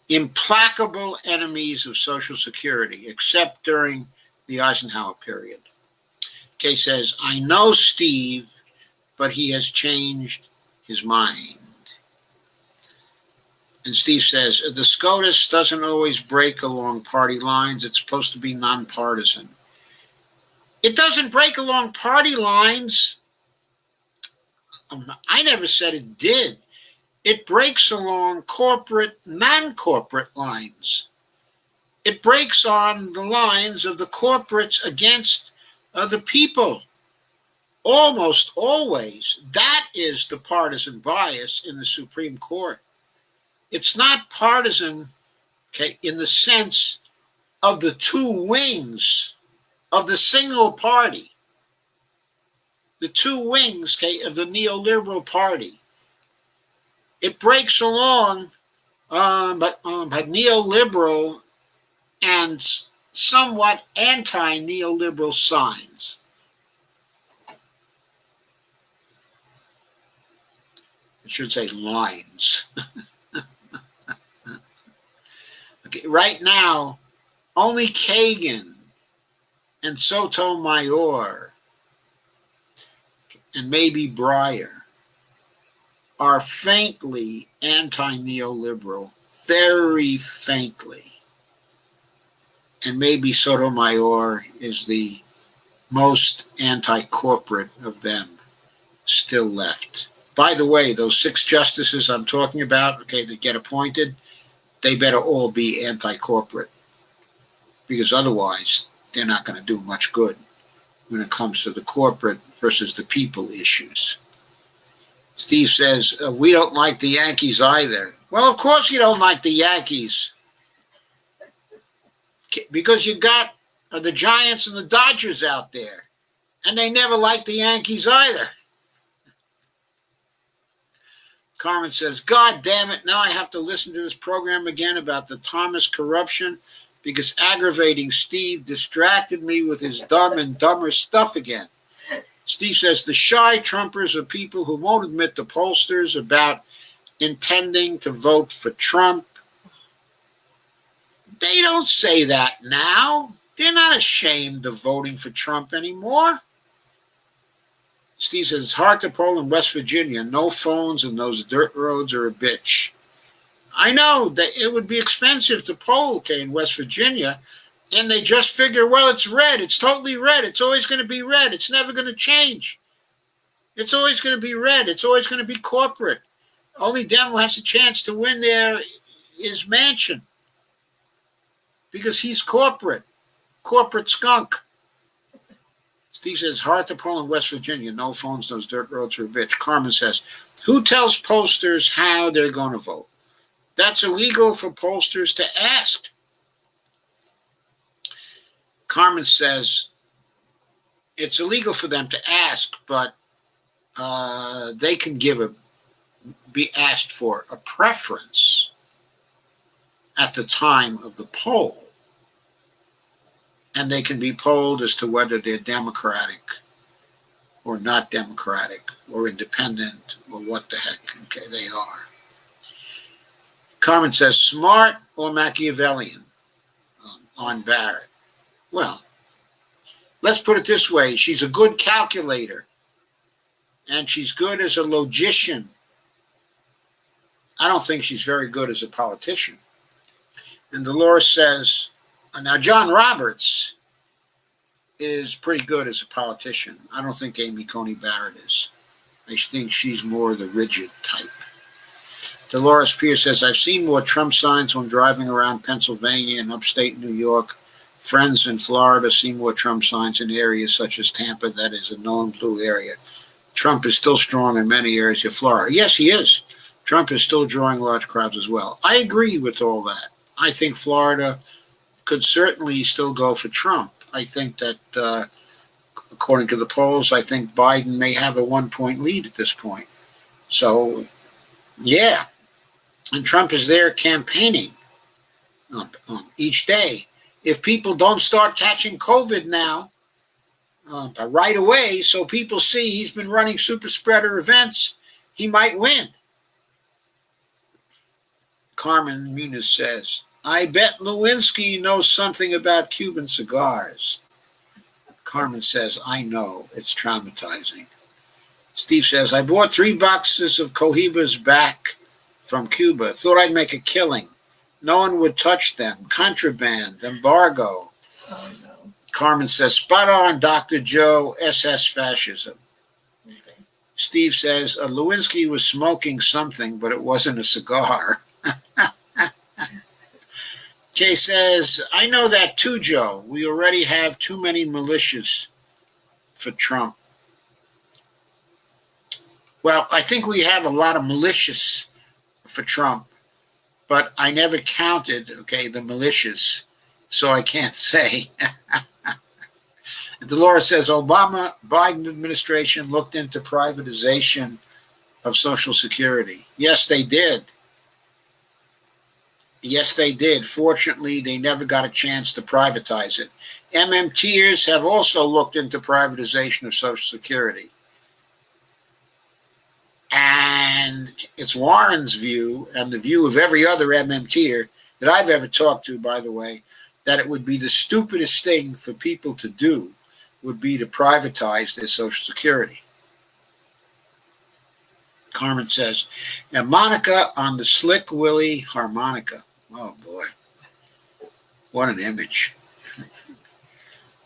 implacable enemies of Social Security, except during the Eisenhower period. Kay says, I know Steve, but he has changed his mind. And Steve says, the SCOTUS doesn't always break along party lines. It's supposed to be nonpartisan. It doesn't break along party lines. I never said it did. It breaks along corporate, non-corporate lines. It breaks on the lines of the corporates against the people. Almost always. That is the partisan bias in the Supreme Court. It's not partisan, okay, in the sense of the two wings of the single party. The two wings, okay, of the neoliberal party. It breaks along, but neoliberal and somewhat anti-neoliberal signs. I should say lines. Okay, right now, only Kagan and Sotomayor and maybe Breyer are faintly anti-neoliberal, very faintly. And maybe Sotomayor is the most anti-corporate of them still left. By the way, those 6 justices I'm talking about, okay, that get appointed, they better all be anti-corporate, because otherwise they're not going to do much good when it comes to the corporate versus the people issues. Steve says, we don't like the Yankees either. Well, of course you don't like the Yankees, because you got the Giants and the Dodgers out there, and they never liked the Yankees either. Carmen says, God damn it, now I have to listen to this program again about the Thomas corruption because aggravating Steve distracted me with his dumb and dumber stuff again. Steve says, the shy Trumpers are people who won't admit to pollsters about intending to vote for Trump. They don't say that now. They're not ashamed of voting for Trump anymore. Steve says, it's hard to poll in West Virginia. No phones and those dirt roads are a bitch. I know that it would be expensive to poll, okay, in West Virginia, and they just figure, well, it's red. It's totally red. It's always going to be red. It's never going to change. It's always going to be red. It's always going to be corporate. Only Dem who has a chance to win there is Manchin, because he's corporate skunk. Steve says, hard to poll in West Virginia. No phones, those dirt roads are a bitch. Carmen says, who tells pollsters how they're going to vote? That's illegal for pollsters to ask. Carmen says it's illegal for them to ask, but they can be asked for a preference at the time of the poll. And they can be polled as to whether they're Democratic or not Democratic or independent or what the heck they are. Carmen says, smart or Machiavellian on Barrett? Well, let's put it this way. She's a good calculator, and she's good as a logician. I don't think she's very good as a politician. And Dolores says, now John Roberts is pretty good as a politician. I don't think Amy Coney Barrett is. I think she's more the rigid type. Dolores Pierce says, I've seen more Trump signs when driving around Pennsylvania and upstate New York. Friends in Florida see more Trump signs in areas such as Tampa, that is a known blue area. Trump is still strong in many areas of Florida. Yes, he is. Trump is still drawing large crowds as well. I agree with all that. I think Florida could certainly still go for Trump. I think that, according to the polls, I think Biden may have a 1-point lead at this point. So, yeah. And Trump is there campaigning each day. If people don't start catching COVID now, right away, so people see he's been running super spreader events, he might win. Carmen Muniz says, I bet Lewinsky knows something about Cuban cigars. Carmen says, I know. It's traumatizing. Steve says, I bought 3 boxes of Cohibas back from Cuba. Thought I'd make a killing. No one would touch them. Contraband, embargo. Oh, no. Carmen says, spot on, Dr. Joe, SS fascism. Okay. Steve says, Lewinsky was smoking something, but it wasn't a cigar. Kay says, I know that too, Joe. We already have too many militias for Trump. Well, I think we have a lot of militias for Trump, but I never counted, the militias, so I can't say. Dolores says, Obama-Biden administration looked into privatization of Social Security. Yes, they did. Yes, they did. Fortunately, they never got a chance to privatize it. MMTers have also looked into privatization of Social Security. And it's Warren's view, and the view of every other MMTer that I've ever talked to, by the way, that it would be the stupidest thing for people to do would be to privatize their Social Security. Carmen says, and Monica on the Slick Willie harmonica. Oh, boy. What an image.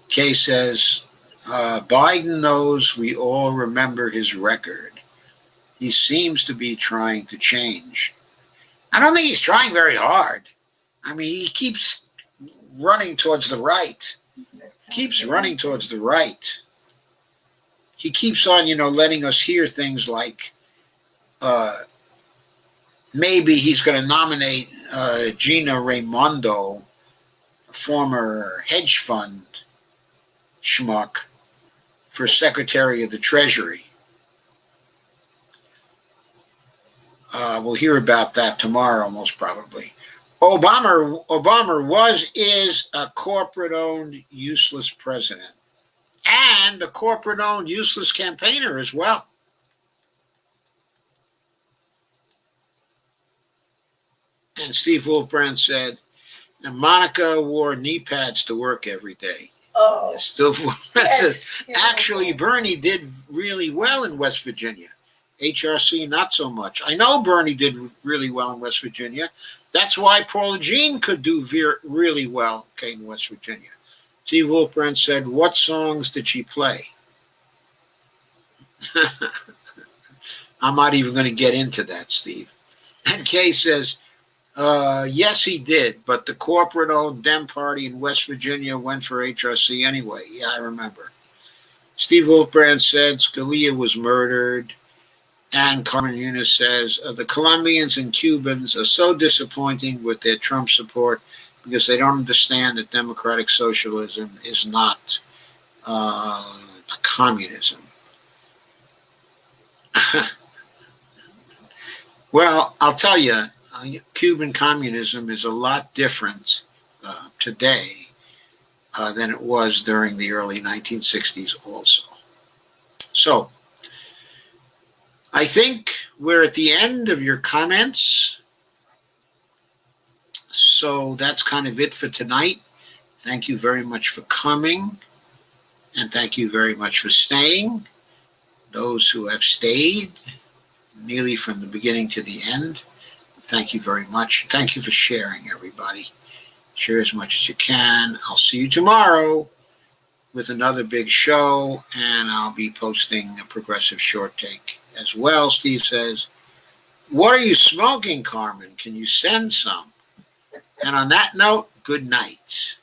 Kay says, Biden knows we all remember his record. He seems to be trying to change. I don't think he's trying very hard. I mean, he keeps running towards the right. Keeps running towards the right. He keeps on, letting us hear things like, maybe he's going to nominate Gina Raimondo, a former hedge fund schmuck, for Secretary of the Treasury. We'll hear about that tomorrow, most probably. Obama is a corporate-owned, useless president, and a corporate-owned, useless campaigner as well. And Steve Wolfbrand said, and Monica wore knee pads to work every day. Oh. Still, Yes. actually, Bernie did really well in West Virginia. HRC, not so much. I know Bernie did really well in West Virginia. That's why Paula Jean could do really well in West Virginia. Steve Wolfbrand said, what songs did she play? I'm not even going to get into that, Steve. And Kay says, yes, he did, but the corporate-owned Dem Party in West Virginia went for HRC anyway. Yeah, I remember. Steve Wolfbrand said Scalia was murdered. And Carmen Muniz says, the Colombians and Cubans are so disappointing with their Trump support. because they don't understand that democratic socialism is not communism. Well, I'll tell you, Cuban communism is a lot different today than it was during the early 1960s also. So, I think we're at the end of your comments. So that's kind of it for tonight. Thank you very much for coming, and thank you very much for staying. Those who have stayed nearly from the beginning to the end, thank you very much. Thank you for sharing, everybody. Share as much as you can. I'll see you tomorrow with another big show, and I'll be posting a progressive short take as well. Steve says, "What are you smoking, Carmen? Can you send some?" And on that note, good night.